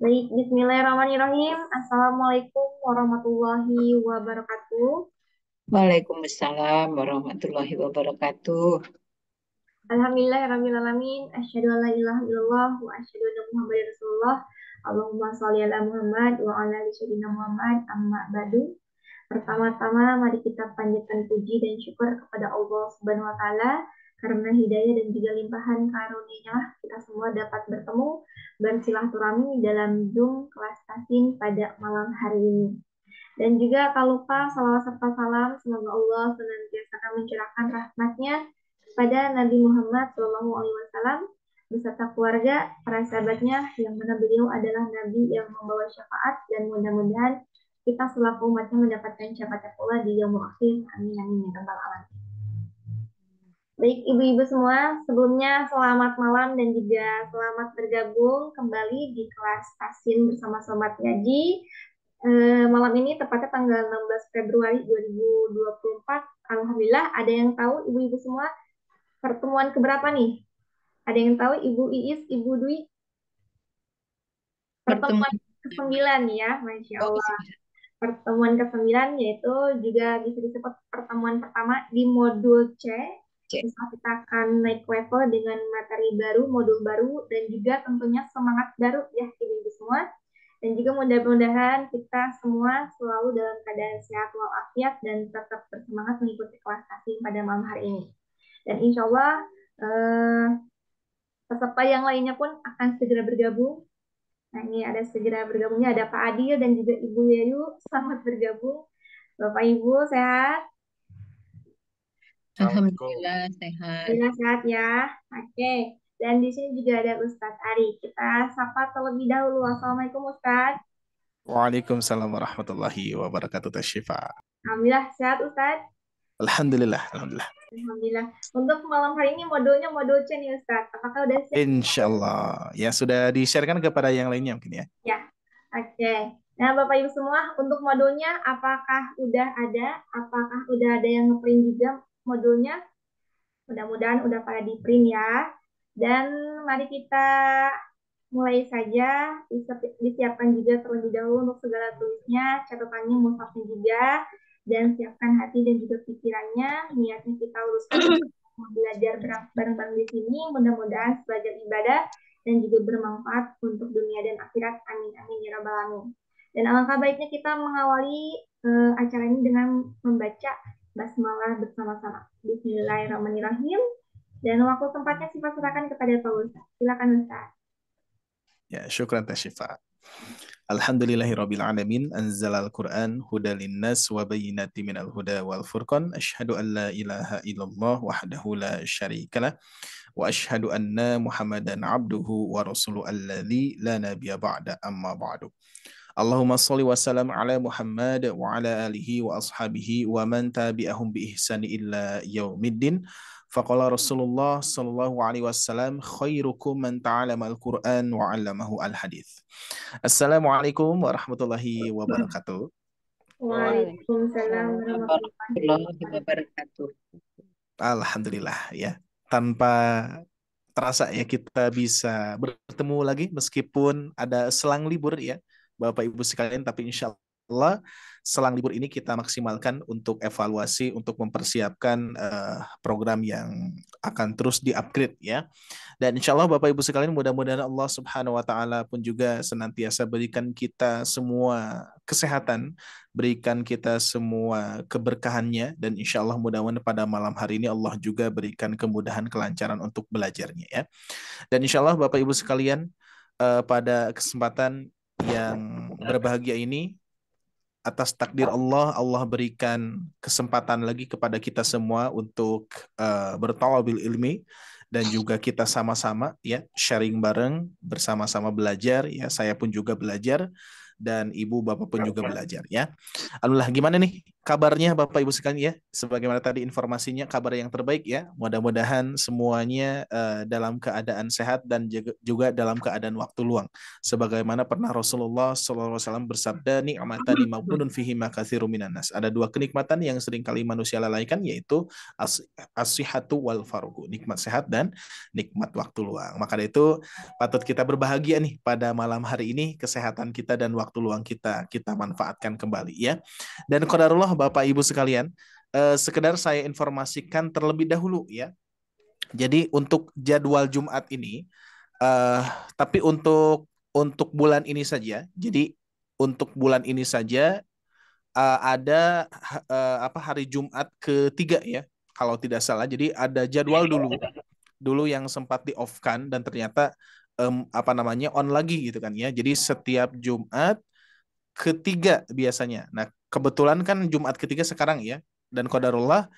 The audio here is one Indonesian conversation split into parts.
Baik, Bismillahirrahmanirrahim. Assalamualaikum warahmatullahi wabarakatuh. Waalaikumsalam warahmatullahi wabarakatuh. Alhamdulillahirrahmanirrahim. Asyhadu an la ilaha illallah wa asyhadu anna Muhammadar Rasulullah. Allahumma sholli ala Muhammad wa ala ali sayyidina Muhammad. Amma ba'du. Pertama-tama mari kita panjatkan puji dan syukur kepada Allah Subhanahu wa taala karena hidayah dan juga limpahan karunia kita semua dapat bertemu bersilaturahmi dalam Zoom kelas Tasin pada malam hari ini. Dan juga tak lupa salawat serta salam semoga Allah senantiasa akan mencurahkan rahmatnya kepada Nabi Muhammad SAW beserta keluarga, para sahabatnya yang mana beliau adalah Nabi yang membawa syafaat dan mudah-mudahan kita selaku umatnya mendapatkan syafaat pula di yaumul akhir. Amin amin ya rabbal alamin. Baik ibu-ibu semua, sebelumnya selamat malam dan juga selamat bergabung kembali di kelas Tasin bersama Sobat Ngaji. Malam ini tepatnya tanggal 16 Februari 2024. Alhamdulillah ada yang tahu ibu-ibu semua pertemuan keberapa nih? Ada yang tahu Ibu Iis, Ibu Dwi? Pertemuan Pertemuan ke-9 ya, Masya oh, Allah. Pertemuan ke-9 yaitu juga bisa disebut pertemuan pertama di modul C. cek. Misal kita akan naik level dengan materi baru, modul baru, dan juga tentunya semangat baru ya ibu-ibu semua. Dan juga mudah-mudahan kita semua selalu dalam keadaan sehat walafiat dan tetap bersemangat mengikuti kelas kasih pada malam hari ini. Dan insya Allah eh, peserta yang lainnya pun akan segera bergabung. Nah ini ada segera bergabungnya ada Pak Adil dan juga Ibu Yayu. Selamat bergabung. Bapak Ibu sehat? Alhamdulillah sehat. Alhamdulillah sehat ya. Oke. Dan di sini juga ada Ustadz Ari. Kita sapa terlebih dahulu. Assalamualaikum Ustadz. Waalaikumsalam warahmatullahi wabarakatuh Tasyifa. Alhamdulillah sehat Ustadz. Alhamdulillah. Alhamdulillah. Untuk malam hari ini modulnya modul C nih Ustadz. Apakah udah siap? Insya Allah. Ya sudah di-sharekan kepada yang lainnya mungkin ya. Ya. Oke. Nah Bapak Ibu semua, untuk modulnya apakah udah ada? Apakah udah ada yang ngeprint juga modulnya? Mudah-mudahan udah pada di print ya. Dan mari kita mulai saja. Disiapkan juga terlebih dahulu untuk segala tulisnya, catatannya, mushafnya juga. Dan siapkan hati dan juga pikirannya. Niatnya kita luruskan belajar bareng-bareng di sini. Mudah-mudahan sebagai ibadah dan juga bermanfaat untuk dunia dan akhirat. Amin amin ya rabbal alamin. Dan alangkah baiknya kita mengawali acara ini dengan membaca basmalah bersama-sama. Bismillahirrahmanirrahim. Dan waktu tempatnya sifat serahkan kepada Pak Ustaz. Silakan Ustaz. Ya, syukran Tasyifa. Alhamdulillahirabbil alamin anzalal Qur'an hudal linnas wa bayyinati minal huda wal furqan asyhadu an la ilaha illallah wahdahu la syarikalah wa asyhadu anna Muhammadan abduhu wa rasuluhu alladzi la nabiyya ba'da amma ba'du. Allahumma sholli wa sallam ala Muhammad wa ala alihi wa ashabihi wa man tabi'ahum bi ihsani illa yaumiddin. Faqala Rasulullah sallallahu alaihi wasallam khairukum man ta'allama al-Qur'an wa 'allamahu al-hadits. Assalamualaikum warahmatullahi wabarakatuh. Waalaikumsalam warahmatullahi Warahmatullahi wabarakatuh. Alhamdulillah ya. Tanpa terasa ya kita bisa bertemu lagi meskipun ada selang libur ya Bapak Ibu sekalian, tapi insya Allah selang libur ini kita maksimalkan untuk evaluasi, untuk mempersiapkan program yang akan terus di-upgrade ya. Dan insya Allah Bapak Ibu sekalian, mudah-mudahan Allah Subhanahu wa Ta'ala pun juga senantiasa berikan kita semua kesehatan, berikan kita semua keberkahannya, dan insya Allah mudah-mudahan pada malam hari ini Allah juga berikan kemudahan kelancaran untuk belajarnya ya. Dan insya Allah Bapak Ibu sekalian, pada kesempatan yang berbahagia ini, atas takdir Allah, Allah berikan kesempatan lagi kepada kita semua untuk bertalabil ilmi, dan juga kita sama-sama ya sharing bareng, bersama-sama belajar ya. Saya pun juga belajar dan ibu bapak pun juga belajar ya. Alhamdulillah, gimana nih kabarnya Bapak Ibu sekalian ya, sebagaimana tadi informasinya kabar yang terbaik ya. Mudah-mudahan semuanya dalam keadaan sehat dan juga dalam keadaan waktu luang. Sebagaimana pernah Rasulullah SAW bersabda, nikmatani maghbunun fihi ma katsirun minan nas. Ada dua kenikmatan yang sering kali manusia lalaikan, yaitu as-sihhatu wal farghu, nikmat sehat dan nikmat waktu luang. Maka dari itu patut kita berbahagia nih pada malam hari ini, kesehatan kita dan waktu luang kita manfaatkan kembali ya. Dan qadarullah Bapak Ibu sekalian, sekedar saya informasikan terlebih dahulu ya. Jadi untuk jadwal Jumat ini, tapi untuk bulan ini saja. Jadi untuk bulan ini saja ada hari Jumat ketiga ya, kalau tidak salah. Jadi ada jadwal dulu yang sempat di off kan dan ternyata on lagi gitu kan ya. Jadi setiap Jumat ketiga biasanya. Nah, kebetulan kan Jumat ketiga sekarang ya, dan qadarullah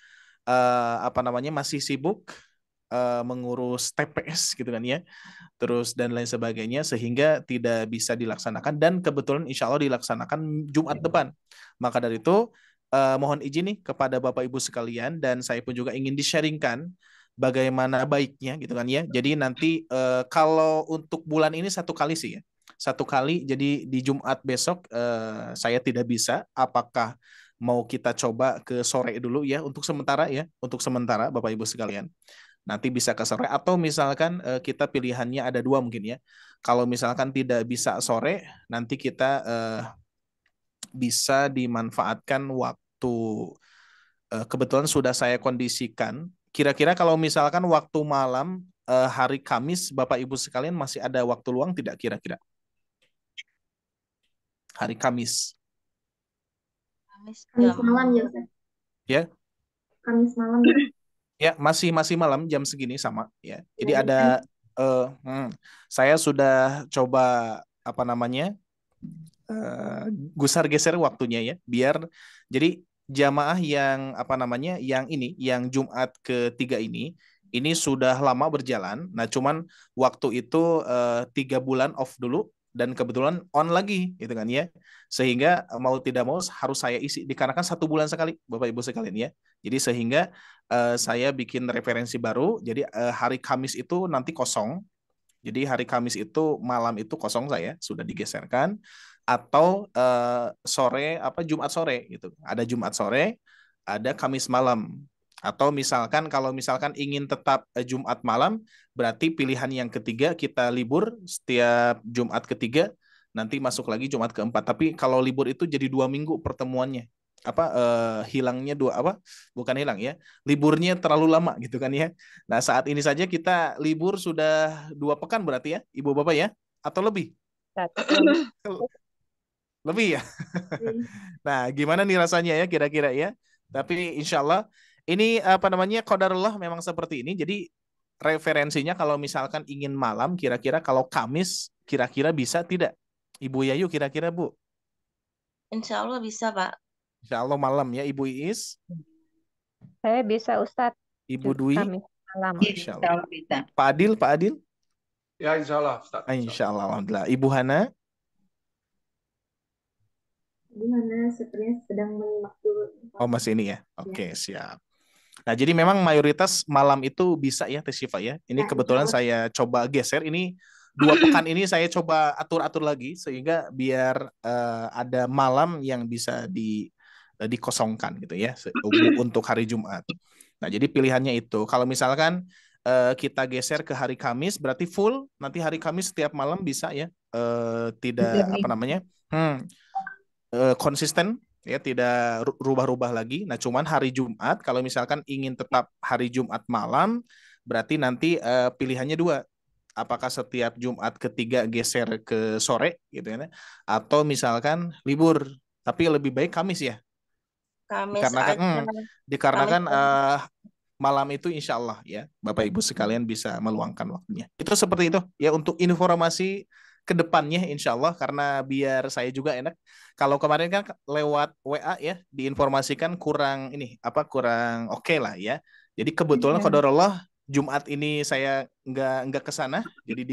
masih sibuk mengurus TPS gitu kan ya, terus dan lain sebagainya sehingga tidak bisa dilaksanakan dan kebetulan insya Allah dilaksanakan Jumat depan. Maka dari itu mohon izin nih kepada Bapak Ibu sekalian dan saya pun juga ingin di-sharingkan bagaimana baiknya gitu kan ya. Jadi nanti kalau untuk bulan ini satu kali sih ya. Satu kali, jadi di Jumat besok saya tidak bisa. Apakah mau kita coba ke sore dulu ya untuk sementara ya, untuk sementara Bapak Ibu sekalian. Nanti bisa ke sore atau misalkan kita pilihannya ada dua mungkin ya. Kalau misalkan tidak bisa sore, nanti kita bisa dimanfaatkan waktu kebetulan sudah saya kondisikan. Kira-kira kalau misalkan waktu malam hari Kamis, Bapak Ibu sekalian masih ada waktu luang tidak kira-kira? Hari Kamis. Kamis malam ya Ustaz. Ya. Kamis malam. Ya, masih malam jam segini sama ya. Jadi ada saya sudah coba gusar geser waktunya ya, biar jadi jamaah yang yang Jumat ketiga ini sudah lama berjalan. Nah, cuman waktu itu 3 bulan off dulu dan kebetulan on lagi gitu kan ya, sehingga mau tidak mau harus saya isi dikarenakan 1 bulan sekali Bapak Ibu sekalian ya. Jadi sehingga saya bikin referensi baru. Jadi hari Kamis itu nanti kosong. Jadi hari Kamis itu malam itu kosong, saya sudah digeserkan atau Jumat sore gitu. Ada Jumat sore, ada Kamis malam. Atau misalkan kalau misalkan ingin tetap Jumat malam, berarti pilihan yang ketiga kita libur setiap Jumat ketiga, nanti masuk lagi Jumat keempat. Tapi kalau libur itu jadi 2 minggu pertemuannya. Hilangnya bukan hilang ya, liburnya terlalu lama gitu kan ya. Nah, saat ini saja kita libur sudah 2 pekan berarti ya Ibu Bapak ya, atau lebih lebih ya. Nah, gimana nih rasanya ya kira-kira ya. Tapi insya Allah ini qadarullah memang seperti ini. Jadi referensinya kalau misalkan ingin malam, kira-kira kalau Kamis kira-kira bisa tidak Ibu Yayu, kira-kira Bu? Insya Allah bisa Pak. Insya Allah malam ya Ibu Iis. Saya bisa Ustadz. Ibu Dwi. Kamis malam. Insya Allah bisa. Pak Adil. Ya insya Allah Ustaz. Insya Allah, alhamdulillah. Ibu Hana. Ibu Hana sepertinya sedang menyimak dulu. Oh, masih ini ya. Oke, siap. Nah, jadi memang mayoritas malam itu bisa ya Teh Syifa ya. Ini kebetulan saya coba geser. Ini 2 pekan ini saya coba atur-atur lagi sehingga biar ada malam yang bisa dikosongkan gitu ya untuk hari Jumat. Nah, jadi pilihannya itu. Kalau misalkan kita geser ke hari Kamis, berarti full nanti hari Kamis setiap malam bisa ya. Tidak konsisten ya, tidak rubah-rubah lagi. Nah, cuman hari Jumat kalau misalkan ingin tetap hari Jumat malam, berarti nanti pilihannya 2. Apakah setiap Jumat ketiga geser ke sore gitu ya, atau misalkan libur tapi lebih baik Kamis ya. Kamis Dikarenakan malam itu insya Allah ya Bapak Ibu sekalian bisa meluangkan waktunya. Itu seperti itu ya untuk informasi ke depannya insya Allah, karena biar saya juga enak. Kalau kemarin kan lewat WA ya diinformasikan kurang oke lah ya. Jadi kebetulan qadarullah Jumat ini saya nggak ke sana, jadi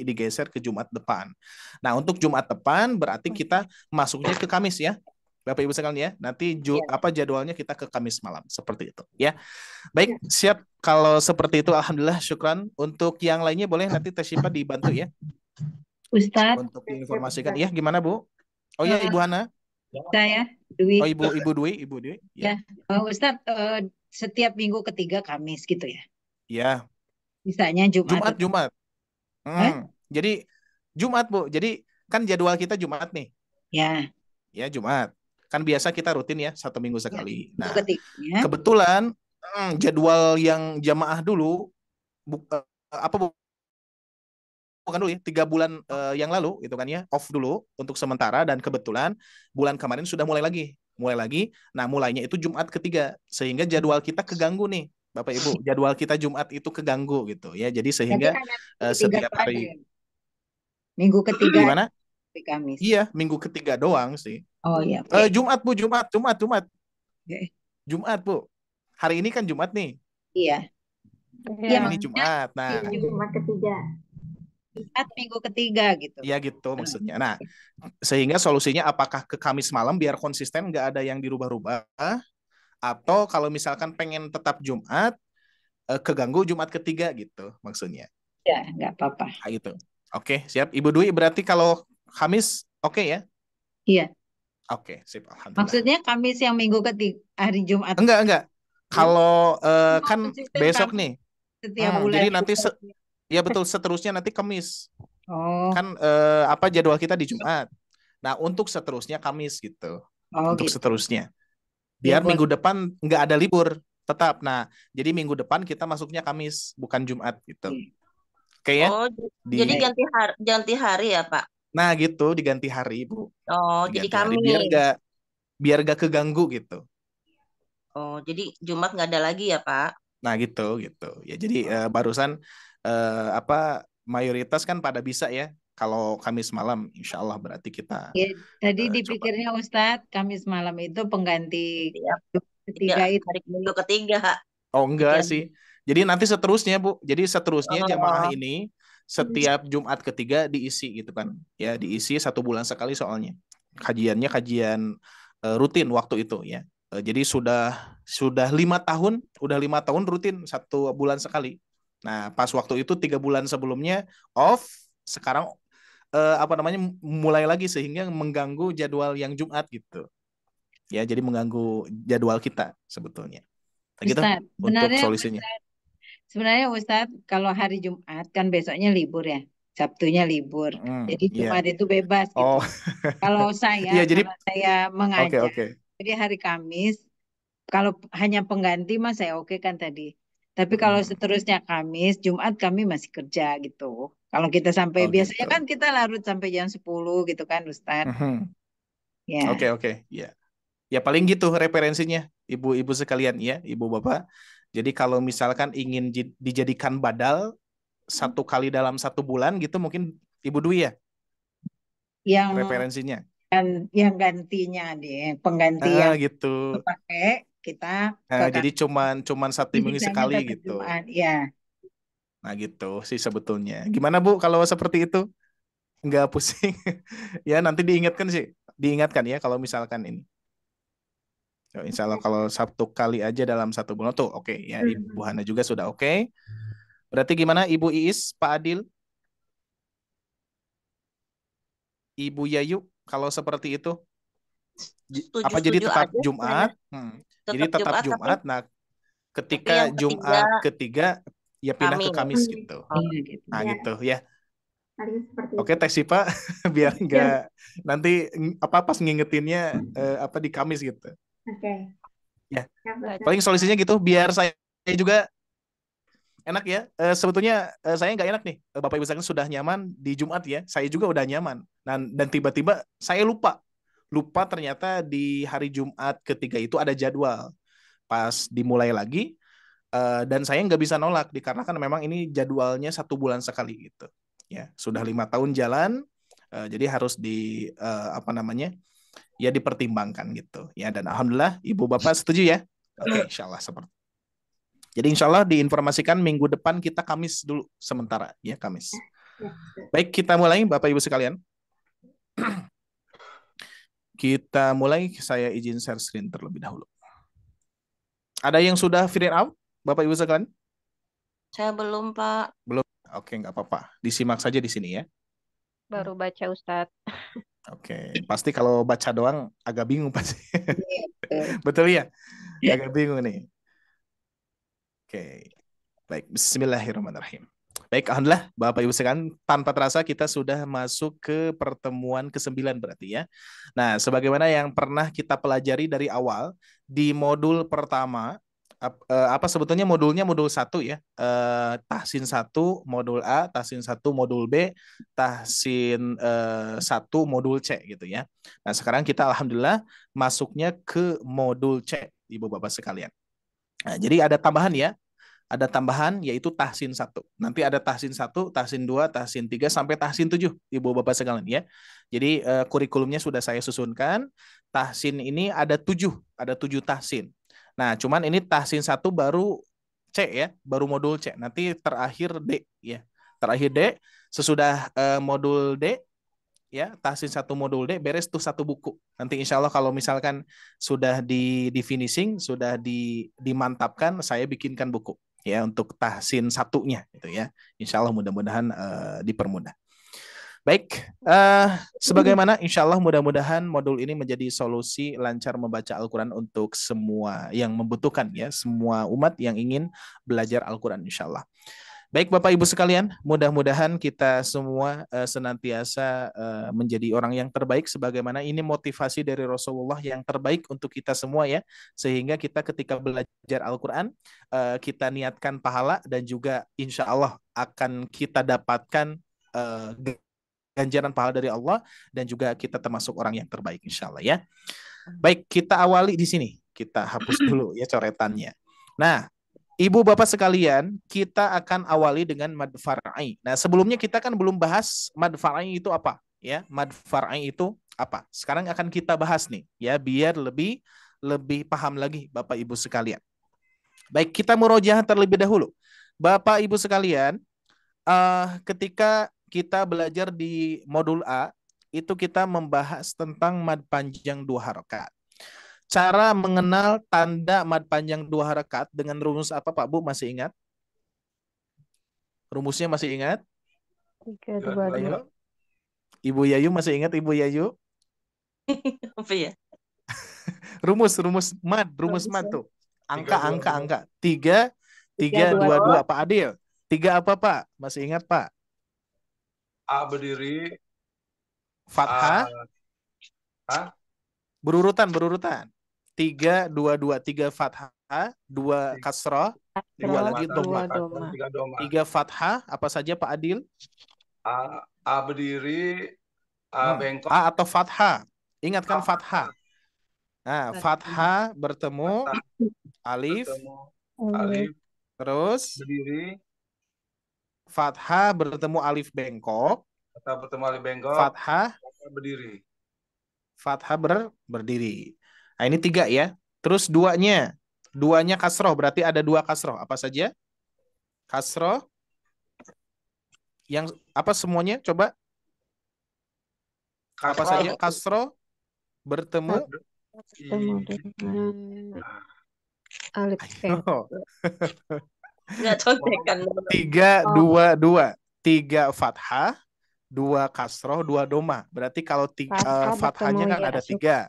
digeser ke Jumat depan. Nah, untuk Jumat depan berarti kita masuknya ke Kamis ya. Bapak Ibu sekalian ya. Nanti Ya. jadwalnya kita ke Kamis malam seperti itu ya. Baik, siap. Kalau seperti itu alhamdulillah syukran. Untuk yang lainnya boleh nanti Teh Syifa dibantu ya Ustadz, untuk diinformasikan. Iya, gimana Bu? Oh ya, Ibu Hana. saya Dwi. Oh, Ibu Dwi. Ya, Ustadz, setiap minggu ketiga Kamis gitu ya. Ya, Bisanya Jumat. Jumat. Jadi Jumat Bu. Jadi kan jadwal kita Jumat nih. Ya. Ya, Jumat. Kan biasa kita rutin ya 1 minggu sekali. Minggu Nah, ketiganya. kebetulan jadwal yang jamaah dulu bukan dulu ya 3 bulan yang lalu gitu kan ya, off dulu untuk sementara, dan kebetulan bulan kemarin sudah mulai lagi. Nah, mulainya itu Jumat ketiga, sehingga jadwal kita keganggu nih Bapak Ibu. Jadwal kita Jumat itu keganggu gitu ya. Jadi sehingga setiap hari Minggu ketiga gimana? Kamis. Iya, minggu ketiga doang sih. Oh iya. Jumat Bu, Jumat. Okay. Jumat Bu. Hari ini kan Jumat nih. Iya. Iya. Ini Jumat. Nah, Jumat ketiga. Jumat minggu ketiga gitu. Iya gitu maksudnya. Nah, sehingga solusinya apakah ke Kamis malam biar konsisten, nggak ada yang dirubah-rubah, atau kalau misalkan pengen tetap Jumat, keganggu Jumat ketiga gitu maksudnya. Ya, nggak apa-apa. Nah, gitu. Oke, siap. Ibu Dwi, berarti kalau Kamis oke ya? Iya. Oke, sip. Alhamdulillah. Maksudnya Kamis yang minggu ketiga, hari Jumat. Enggak. Kalau kan konsisten besok Kamis nih. setiap bulan. Jadi nanti ya betul, seterusnya nanti Kamis. Oh. Kan jadwal kita di Jumat. Nah, untuk seterusnya Kamis gitu. Untuk gitu. seterusnya. Biar Ya, minggu depan nggak ada libur tetap. Nah, jadi minggu depan kita masuknya Kamis, bukan Jumat gitu. Oke ya? Oh, jadi ganti hari ya, Pak? Nah, gitu, diganti hari, Bu. Oh, jadi Diganti Kamis. hari, biar gak keganggu gitu. Oh, jadi Jumat nggak ada lagi ya, Pak? Nah, gitu. Ya, jadi barusan mayoritas kan pada bisa ya. Kalau Kamis malam, insya Allah berarti kita. Ya, tadi dipikirnya Ustadz, Kamis malam itu pengganti ketiga itu. Hari minggu ketiga. Oh, enggak sih. Jadi nanti seterusnya, Bu. Jadi seterusnya jamaah ini setiap Jumat ketiga diisi gitu kan. Ya, diisi 1 bulan sekali soalnya. Kajiannya kajian rutin waktu itu ya. Jadi sudah 5 tahun, udah 5 tahun rutin 1 bulan sekali. Nah, pas waktu itu 3 bulan sebelumnya off, sekarang mulai lagi sehingga mengganggu jadwal yang Jumat gitu. Ya, jadi mengganggu jadwal kita sebetulnya. Nah, gitu untuk solusinya. Sebenarnya Ustadz, kalau hari Jumat kan besoknya libur ya. Sabtunya libur. Jadi Jumat itu bebas gitu. Kalau saya, saya mengajar. Jadi hari Kamis, kalau hanya pengganti mas saya oke kan tadi. Tapi kalau seterusnya Kamis, Jumat kami masih kerja gitu. Kalau kita sampai biasanya kan kita larut sampai jam 10 gitu kan Ustadz. Ya. Oke. Ya. Ya paling gitu referensinya ibu-ibu sekalian ya, ibu bapak. Jadi kalau misalkan ingin dijadikan badal 1 kali dalam 1 bulan gitu, mungkin Ibu Dwi ya? Yang referensinya. Yang gantinya deh, pengganti yang gitu. Pakai kita. Jadi cuman 1 minggu sekali gitu. Jumat, ya. Nah gitu sih sebetulnya. Gimana Bu kalau seperti itu? Nggak pusing? Ya nanti diingatkan ya kalau misalkan ini. Insya Allah kalau 1 kali aja dalam 1 bulan tuh oke ya. Ibu Hana juga sudah oke. Berarti gimana Ibu Iis, Pak Adil, Ibu Yayu kalau seperti itu? Jadi tetap aja, Jumat? Jadi tetap Jumat. Nah, ketika Jumat ketiga ya pindah ke Kamis gitu. Nah gitu ya. Oke, Teh Syifa biar nggak nanti pas ngingetinnya di Kamis gitu. Oke. Ya. Paling solusinya gitu biar saya juga enak ya. Sebetulnya saya nggak enak nih. Bapak Ibu sekalian sudah nyaman di Jumat ya. Saya juga udah nyaman. Dan tiba-tiba saya lupa ternyata di hari Jumat ketiga itu ada jadwal. Pas dimulai lagi dan saya nggak bisa nolak dikarenakan memang ini jadwalnya 1 bulan sekali gitu. Ya, sudah 5 tahun jalan. Jadi harus ya dipertimbangkan gitu. Ya, dan alhamdulillah Ibu Bapak setuju ya. Oke, insyaallah seperti. Jadi insya Allah diinformasikan minggu depan kita Kamis dulu sementara ya, Kamis. Baik, kita mulai Bapak Ibu sekalian. kita mulai. Saya izin share screen terlebih dahulu. Ada yang sudah figure out, Bapak Ibu sekalian? Saya belum, Pak. Belum? Oke, nggak apa-apa. Disimak saja di sini ya. Baru baca Ustadz. Oke, pasti kalau baca doang agak bingung pasti. Iya, Betul ya? Agak bingung nih. Oke, baik. Bismillahirrahmanirrahim. Baik, alhamdulillah Bapak Ibu sekalian, tanpa terasa kita sudah masuk ke pertemuan ke-9 berarti ya. Nah, sebagaimana yang pernah kita pelajari dari awal di modul pertama, apa sebetulnya modulnya modul 1 ya. Tahsin 1 modul A, Tahsin 1 modul B, Tahsin 1 modul C gitu ya. Nah, sekarang kita alhamdulillah masuknya ke modul C, Ibu Bapak sekalian. Nah, jadi ada tambahan ya. Ada tambahan yaitu tahsin 1. Nanti ada tahsin 1, tahsin 2, tahsin 3 sampai tahsin 7 Ibu Bapak sekalian ya. Jadi kurikulumnya sudah saya susunkan. Tahsin ini ada 7 tahsin. Nah, cuman ini tahsin 1 baru C ya, baru modul C. Nanti terakhir D ya. Terakhir D sesudah modul D ya, tahsin 1 modul D beres tuh 1 buku. Nanti insya Allah kalau misalkan sudah di finishing, sudah dimantapkan, saya bikinkan buku ya untuk tahsin 1-nya gitu ya. Insya Allah mudah-mudahan dipermudah. Baik, sebagaimana insya Allah mudah-mudahan modul ini menjadi solusi lancar membaca Al-Quran untuk semua yang membutuhkan ya, semua umat yang ingin belajar Al-Quran insya Allah. Baik Bapak Ibu sekalian, mudah-mudahan kita semua senantiasa menjadi orang yang terbaik sebagaimana ini motivasi dari Rasulullah yang terbaik untuk kita semua ya. Sehingga kita ketika belajar Al-Quran, kita niatkan pahala dan juga insya Allah akan kita dapatkan ganjaran pahala dari Allah dan juga kita termasuk orang yang terbaik insya Allah ya. Baik, kita awali di sini. Kita hapus dulu ya coretannya. Nah, Ibu Bapak sekalian, kita akan awali dengan mad far'i. Nah, sebelumnya kita kan belum bahas mad far'i itu apa, ya. Mad far'i itu apa? Sekarang akan kita bahas nih, ya, biar lebih paham lagi Bapak Ibu sekalian. Baik, kita murojaah terlebih dahulu. Bapak Ibu sekalian, ketika kita belajar di modul A, itu kita membahas tentang mad panjang 2 harakat. Cara mengenal tanda mad panjang 2 harakat dengan rumus apa Pak Bu? Masih ingat? Rumusnya masih ingat? 3, 2, 2. Ayo. Ibu Yayu masih ingat Ibu Yayu? Apa ya? Rumus mad tuh. Angka. 3, 2, 2. Pak Adil. 3 apa Pak? Masih ingat Pak? A berdiri. Fathah. Berurutan. 3, 2, 2. 3 fathah, 2 kasrah, 2 lagi dhamma. 3 fathah, apa saja Pak Adil? A berdiri, A bengkok. A atau fathah. Ingatkan fathah. Nah, fathah bertemu alif. Terus berdiri. Fathah bertemu alif bengkok. Fathah berdiri. Fathah berdiri. Nah, ini 3 ya. Terus 2-nya kasroh, berarti ada 2 kasroh. Apa saja? Kasroh. Yang apa semuanya? Coba. Apa saja? Kasroh bertemu alif bengkok. 3, 2, 2. 3 fathah, 2 kasroh, 2 doma. Berarti kalau fathahnya kan ada 3.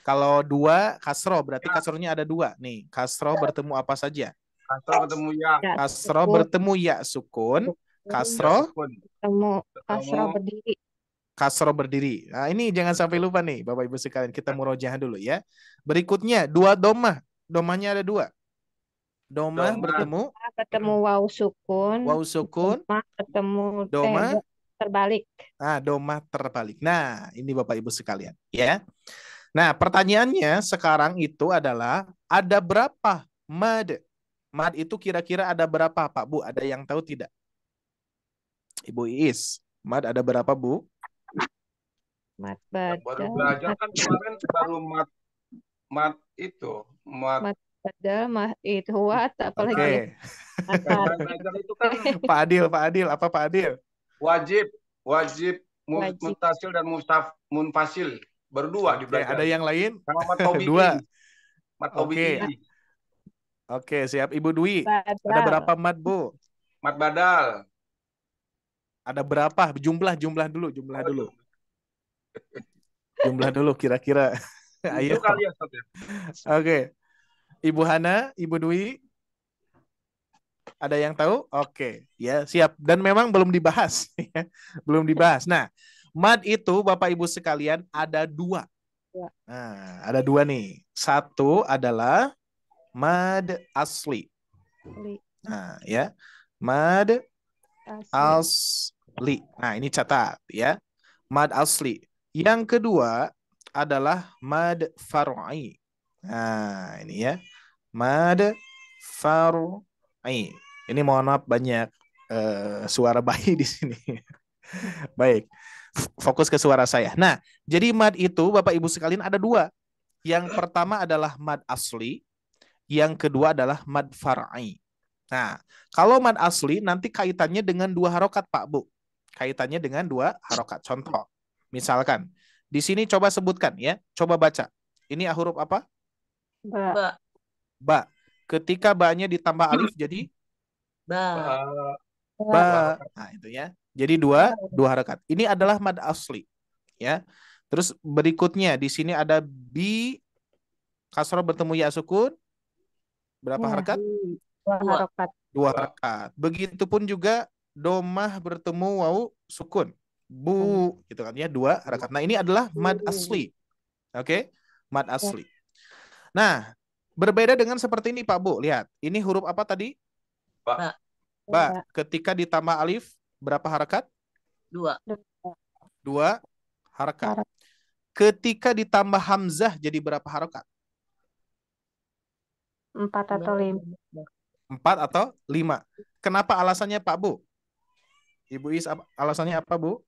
Kalau 2 kasroh, berarti kasrohnya ada 2. Nih, kasroh bertemu apa saja? Kasroh bertemu ya. Kasroh bertemu ya sukun. Kasroh bertemu kasroh berdiri. Kasroh berdiri. Nah, ini jangan sampai lupa nih, Bapak Ibu sekalian. Kita murojaah dulu ya. Berikutnya 2 doma. Domanya ada 2. Doma bertemu waw sukun. Waw sukun. Doma bertemu doma terbalik. Nah, doma terbalik. Nah, ini Bapak Ibu sekalian ya. Nah, pertanyaannya sekarang itu adalah ada berapa mad? Mad itu kira-kira ada berapa, Pak Bu? Ada yang tahu tidak? Ibu Iis, mad ada berapa, Bu? Mad badal. Baru belajar kan kemarin baru mad itu. Mad badal, mad ihwat, apalagi. Itu kan Pak Adil, apa Pak Adil? Wajib, muntasil dan munfasil. Baru 2 Oke, dipelajari. ada yang lain? Sama Mat Taufiki. 2. Mat Oke. Taufiki. Oke, siap. Ibu Dwi. Ada Badal. berapa mat, Bu? Mat Badal. Ada berapa? Jumlah dulu. Jumlah dulu kira-kira. 7 Ayo. kali ya, Ustaz ya. Oke. Ibu Hana, Ibu Dwi, ada yang tahu? Oke, ya siap. Dan memang belum dibahas, ya. Belum dibahas. Nah, mad itu Bapak Ibu sekalian ada 2. Ya. Nah, ada 2 nih. Satu adalah mad asli. Nah, ya, mad asli. Nah, ini catat ya, mad asli. Yang kedua adalah mad far'i. Nah, ini ya, mad far'i. Ini mohon maaf banyak suara bayi di sini. Baik, fokus ke suara saya. Nah, jadi mad itu Bapak Ibu sekalian ada 2. Yang pertama adalah mad asli, yang kedua adalah mad far'i. Nah, kalau mad asli nanti kaitannya dengan 2 harokat, Pak Bu. Kaitannya dengan 2 harokat. Contoh, misalkan di sini coba sebutkan ya, coba baca. Ini huruf apa? Ba. Ba. Ketika ba-nya ditambah alif jadi Ba. ba. Nah, itu ya. Jadi 2 harokat. Ini adalah mad asli, ya. Terus berikutnya di sini ada bi kasroh bertemu ya sukun. Berapa harokat? 2 harokat. 2 harokat. Begitupun juga domah bertemu waw sukun. Bu, gitu kan ya, 2 harokat. Nah, ini adalah mad asli. Oke? Mad asli. Nah, berbeda dengan seperti ini Pak Bu. Lihat, ini huruf apa tadi? Ba. Ba. Ketika ditambah alif berapa harokat? 2. 2 harokat. Ketika ditambah hamzah jadi berapa harokat? 4 atau 5. 4 atau 5. Kenapa alasannya Pak Bu? Ibu Is, alasannya apa Bu?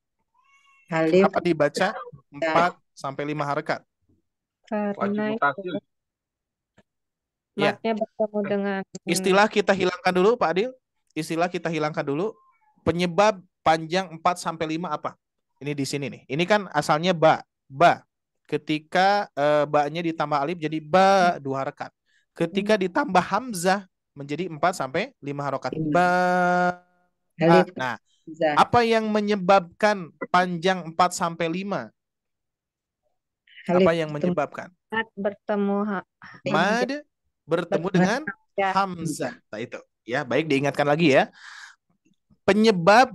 Alif. Kenapa dibaca 4 sampai 5 harokat? Karena Wajib Ya. matnya bertemu dengan Istilah kita hilangkan dulu Pak Adil. Istilah kita hilangkan dulu. Penyebab panjang 4 sampai 5 apa? Ini di sini nih. Ini kan asalnya ba. Ba. Ketika ba-nya ditambah alif jadi ba 2 harokat. Ketika ditambah hamzah menjadi 4 sampai 5 harokat. Ba. Alif. Nah, apa yang menyebabkan panjang 4 sampai 5? Apa yang menyebabkan? mat bertemu Mad bertemu dengan hamzah. Nah, itu. Ya, baik diingatkan lagi ya. Penyebab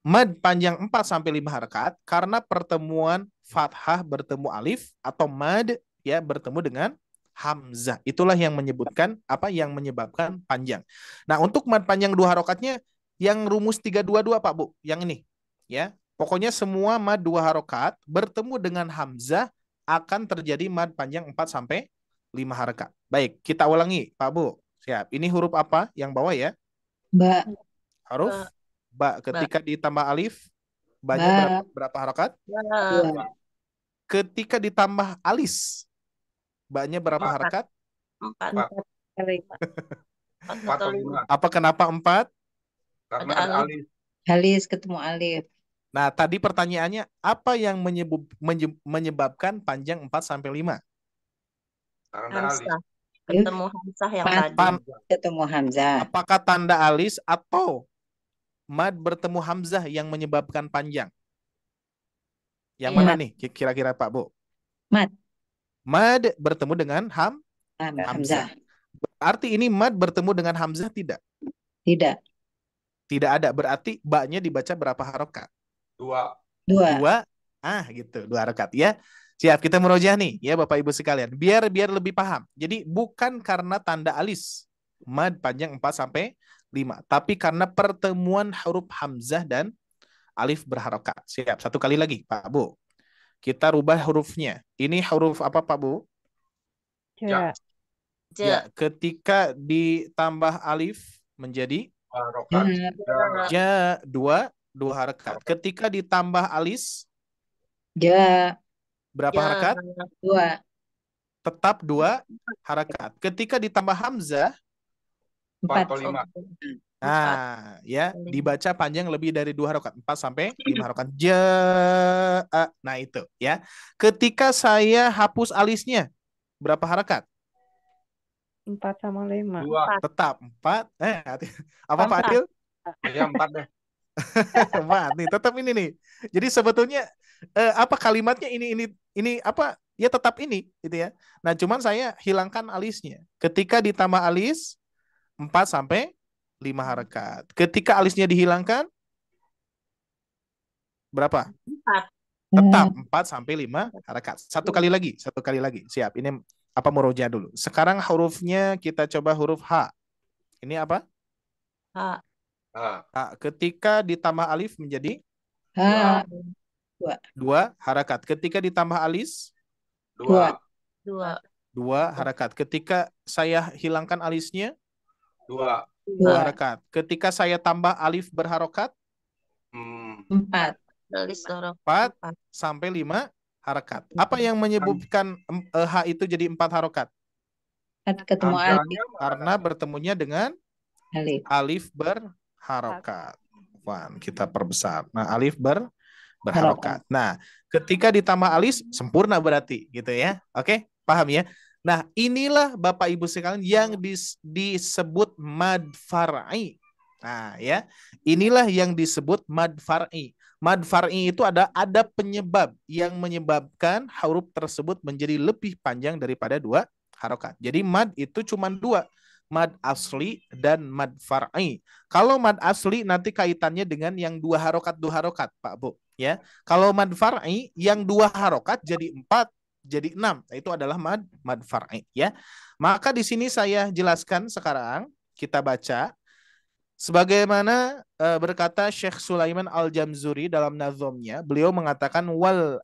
mad panjang 4 sampai 5 harokat karena pertemuan fathah bertemu alif atau mad ya bertemu dengan hamzah. Itulah yang menyebutkan menyebabkan panjang. Nah, untuk mad panjang 2 harokatnya yang rumus 322 Pak Bu, yang ini ya. Pokoknya semua mad 2 harokat bertemu dengan hamzah akan terjadi mad panjang 4 sampai 5 harokat. Baik, kita ulangi Pak Bu. Siap. Ini huruf apa yang bawah ya? Ba. Huruf ba. Ketika ditambah alif, ba-nya berapa harokat? 2. Ketika ditambah alis, ba-nya berapa harokat? 4. 4 atau 5. Apa kenapa 4? Karena ada alif. Alis ketemu alif. Nah, tadi pertanyaannya apa yang menyebabkan panjang 4 sampai 5? Karena alif. Hamzah. Ketemu hamzah yang tadi. Ketemu hamzah. Apakah tanda alis atau mad bertemu hamzah yang menyebabkan panjang? Yang mana nih kira-kira Pak Bu? Mad. Mad bertemu dengan hamzah. Berarti ini mad bertemu dengan hamzah tidak? Tidak. Tidak ada. Berarti ba-nya dibaca berapa harokat? 2. 2. Gitu. 2 harokat ya. Siap, kita merojah nih ya Bapak Ibu sekalian. Biar lebih paham. Jadi bukan karena tanda alis mad panjang 4 sampai 5, tapi karena pertemuan huruf hamzah dan alif berharokat. Siap. Satu kali lagi Pak Bu. Kita rubah hurufnya. Ini huruf apa Pak Bu? Ja. Ya, ketika ditambah alif menjadi ja 2 harokat. Ketika ditambah alis ja berapa harokat? 2. Tetap 2 harokat. Ketika ditambah hamzah 4 atau 5. Nah, ya, dibaca panjang lebih dari 2 harokat, 4 sampai 5 harokat. Nah itu, ya. Ketika saya hapus alisnya, berapa harokat? 4 sama 5. 2. Tetap 4. Apa Pak Adil? Ya 4 deh. 4 nih, tetap ini nih. Jadi sebetulnya apa kalimatnya ini apa? Ya tetap ini, gitu ya. Nah, cuman saya hilangkan alisnya. Ketika ditambah alis 4 sampai 5 harokat. Ketika alisnya dihilangkan berapa? 4. Tetap 4 sampai 5 harokat. Satu kali lagi. Siap. Ini apa muroja dulu. Sekarang hurufnya kita coba huruf H. Ini apa? H. Ketika ditambah alif menjadi 2 harokat. Ketika ditambah alis 2. 2 harokat. Ketika saya hilangkan alisnya 2. 2 harokat. Ketika saya tambah alif berharokat 4. 4 sampai 5 harokat. Apa yang menyebabkan H itu jadi 4 harokat? Ketemu alif. Karena bertemunya dengan alif berharokat. Wah, kita perbesar. Nah, alif berharokat. Nah, ketika ditambah alis sempurna berarti gitu ya. Oke, paham ya? Nah, inilah Bapak Ibu sekalian yang disebut mad far'i. Nah, ya. Inilah yang disebut mad far'i. Mad far'i itu ada penyebab yang menyebabkan huruf tersebut menjadi lebih panjang daripada 2 harokat. Jadi mad itu cuma 2. Mad asli dan mad far'i. Kalau mad asli nanti kaitannya dengan yang 2 harokat Pak Bu, ya. Kalau mad far'i yang 2 harokat jadi 4, jadi 6. Nah, itu adalah mad far'i, ya. Maka di sini saya jelaskan sekarang, kita baca sebagaimana berkata Syekh Sulaiman Al-Jamzuri dalam nazomnya, beliau mengatakan wal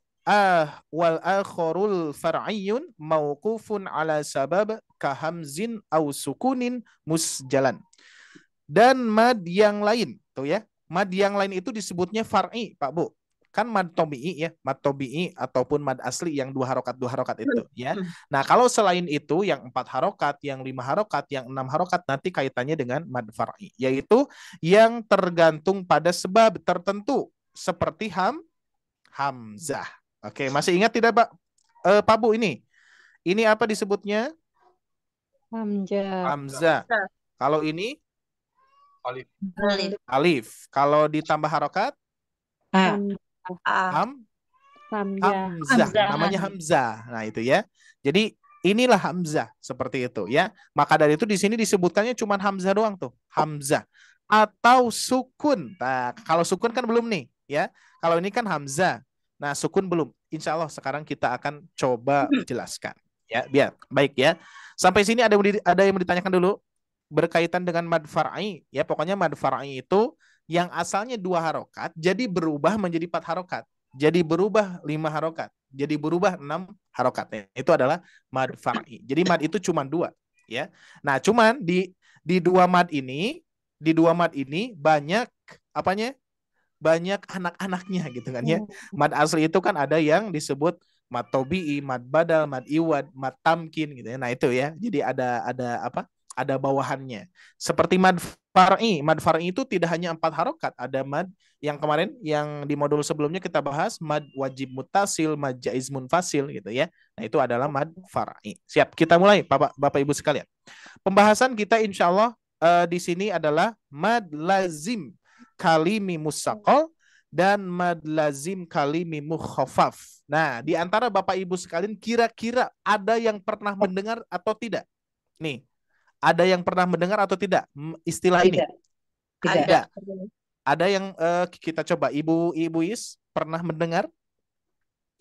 akhorul far'iyun mauqufun ala sabab kahamzin au sukunin musjalan. Dan mad yang lain, tuh ya. Mad yang lain itu disebutnya far'i, Pak Bu. Kan mad tobi'i ya, mad tobi'i ataupun mad asli yang 2 harokat itu, ya. Nah, kalau selain itu yang 4 harokat, yang 5 harokat, yang 6 harokat nanti kaitannya dengan mad far'i, yaitu yang tergantung pada sebab tertentu seperti hamzah. Oke, masih ingat tidak Pak Bu ini? Ini apa disebutnya? Hamzah. Kalau ini? Alif. Kalau ditambah harokat? Hamzah. Namanya Hamzah. Nah, itu ya. Jadi inilah Hamzah seperti itu ya. Maka dari itu di sini disebutkannya cuma Hamzah doang tuh. Hamzah. Atau sukun. Nah, kalau sukun kan belum nih ya. Kalau ini kan Hamzah. Nah, sukun belum. Insya Allah sekarang kita akan coba jelaskan. Ya, biar baik ya. Sampai sini ada yang mau ditanyakan dulu berkaitan dengan mad far'i. Ya, pokoknya mad far'i itu yang asalnya 2 harokat, jadi berubah menjadi 4 harokat. Jadi berubah 5 harokat. Jadi berubah 6 harokat. Itu adalah mad far'i. Jadi mad itu cuma 2. Ya. Nah, cuman di 2 mad ini, banyak apanya? Banyak anak-anaknya gitu kan ya. Mad asli itu kan ada yang disebut mad tobi'i, mad badal, mad iwad, mad tamkin gitu ya. Nah, itu ya. Jadi ada apa? Ada bawahannya. Seperti mad far'i. Mad far'i itu tidak hanya 4 harokat. Ada mad yang kemarin yang di modul sebelumnya kita bahas mad wajib mutasil, mad jaiz munfasil gitu ya. Nah, itu adalah mad far'i. Siap, kita mulai Bapak Ibu sekalian. Pembahasan kita insya Allah di sini adalah mad lazim kalimi musaqal dan mad lazim kalimi mukhafaf. Nah, di antara Bapak Ibu sekalian kira-kira ada yang pernah mendengar atau tidak? Nih, ada yang pernah mendengar atau tidak istilah ini? Tidak. Ada yang kita coba Ibu Is pernah mendengar?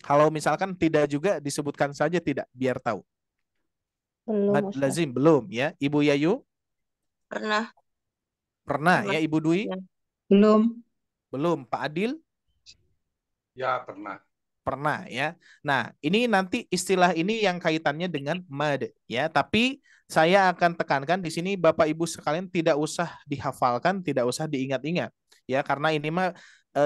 Kalau misalkan tidak juga disebutkan saja tidak biar tahu. Belum. Lazim belum ya. Ibu Yayu? Pernah ya. Ibu Dwi? Belum. Pak Adil? Ya, pernah. Pernah ya. Nah, ini nanti istilah ini yang kaitannya dengan mad ya, tapi saya akan tekankan di sini Bapak Ibu sekalian tidak usah dihafalkan, tidak usah diingat-ingat ya, karena ini mah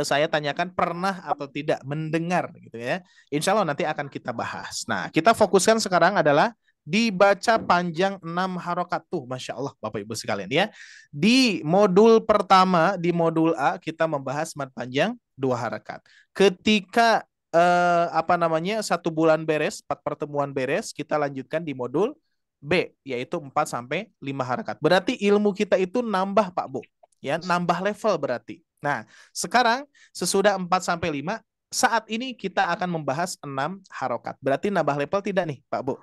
saya tanyakan pernah atau tidak mendengar gitu ya. Insya Allah nanti akan kita bahas. Nah, kita fokuskan sekarang adalah dibaca panjang 6 harokat. Tuh, Masya Allah Bapak Ibu sekalian ya. Di modul pertama, di modul A, kita membahas mad panjang 2 harokat. Ketika satu bulan beres, 4 pertemuan beres, kita lanjutkan di modul B, yaitu 4 sampai 5 harokat. Berarti ilmu kita itu nambah Pak Bu. Ya, nambah level berarti. Nah, sekarang sesudah 4 sampai 5, saat ini kita akan membahas 6 harokat. Berarti nambah level tidak nih, Pak Bu?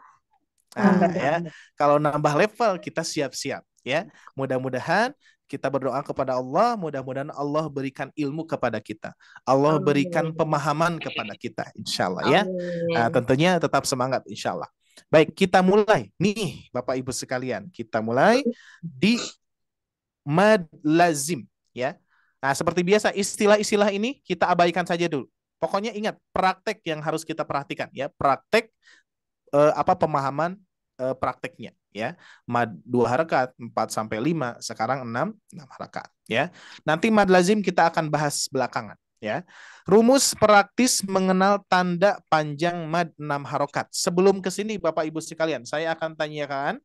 Nah, ya, kalau nambah level kita siap-siap ya. Mudah-mudahan kita berdoa kepada Allah, mudah-mudahan Allah berikan ilmu kepada kita. Allah berikan pemahaman kepada kita, insya Allah ya. Nah, tentunya tetap semangat, insya Allah. Baik, kita mulai nih, Bapak Ibu sekalian. Kita mulai di mad lazim ya. Nah, seperti biasa istilah-istilah ini kita abaikan saja dulu. Pokoknya ingat praktek yang harus kita perhatikan ya, praktek pemahaman prakteknya ya. Mad 2 harakat, 4 sampai 5, sekarang 6 harakat ya. Nanti mad lazim kita akan bahas belakangan ya. Rumus praktis mengenal tanda panjang mad 6 harokat. Sebelum ke sini Bapak Ibu sekalian, saya akan tanyakan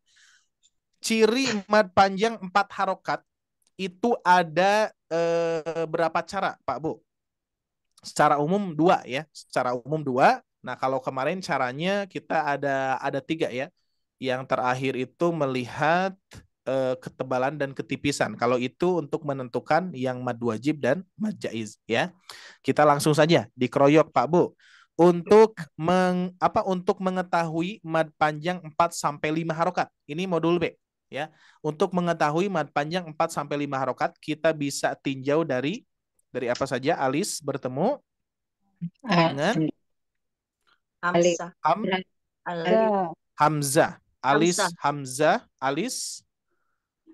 ciri mad panjang 4 harokat itu ada berapa cara, Pak Bu? Secara umum 2 ya. Secara umum 2. Nah, kalau kemarin caranya kita ada 3 ya. Yang terakhir itu melihat ketebalan dan ketipisan. Kalau itu untuk menentukan yang mad wajib dan mad jaiz ya. Kita langsung saja dikeroyok Pak Bu. Untuk untuk mengetahui mad panjang 4 sampai 5 harokat. Ini modul B ya. Untuk mengetahui mad panjang 4 sampai 5 harokat, kita bisa tinjau dari apa saja? Alis bertemu dengan Hamzah. Alis Hamzah, alis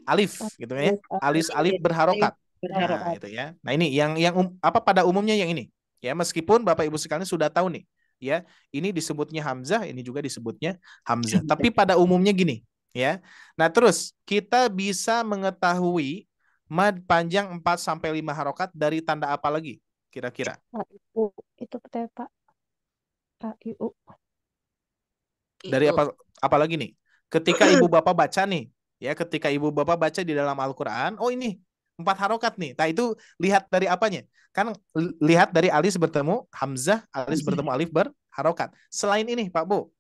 alif gitu ya. Alis alif berharokat. Nah, itu ya. Nah, ini yang pada umumnya yang ini. Ya, meskipun Bapak Ibu sekalian sudah tahu nih, ya. Ini disebutnya Hamzah, ini juga disebutnya Hamzah. Tapi pada umumnya gini, ya. Nah, terus kita bisa mengetahui mad panjang 4 sampai 5 harokat dari tanda apa lagi kira-kira? Itu Pak. IU. Dari apa lagi nih? Ketika Ibu Bapak baca nih, ya, ketika Ibu Bapak baca di dalam Al-Qur'an, oh ini 4 harokat nih. Nah, itu lihat dari apanya? Kan lihat dari alis bertemu Hamzah, alis bertemu alif berharokat. Selain ini, Pak Bu,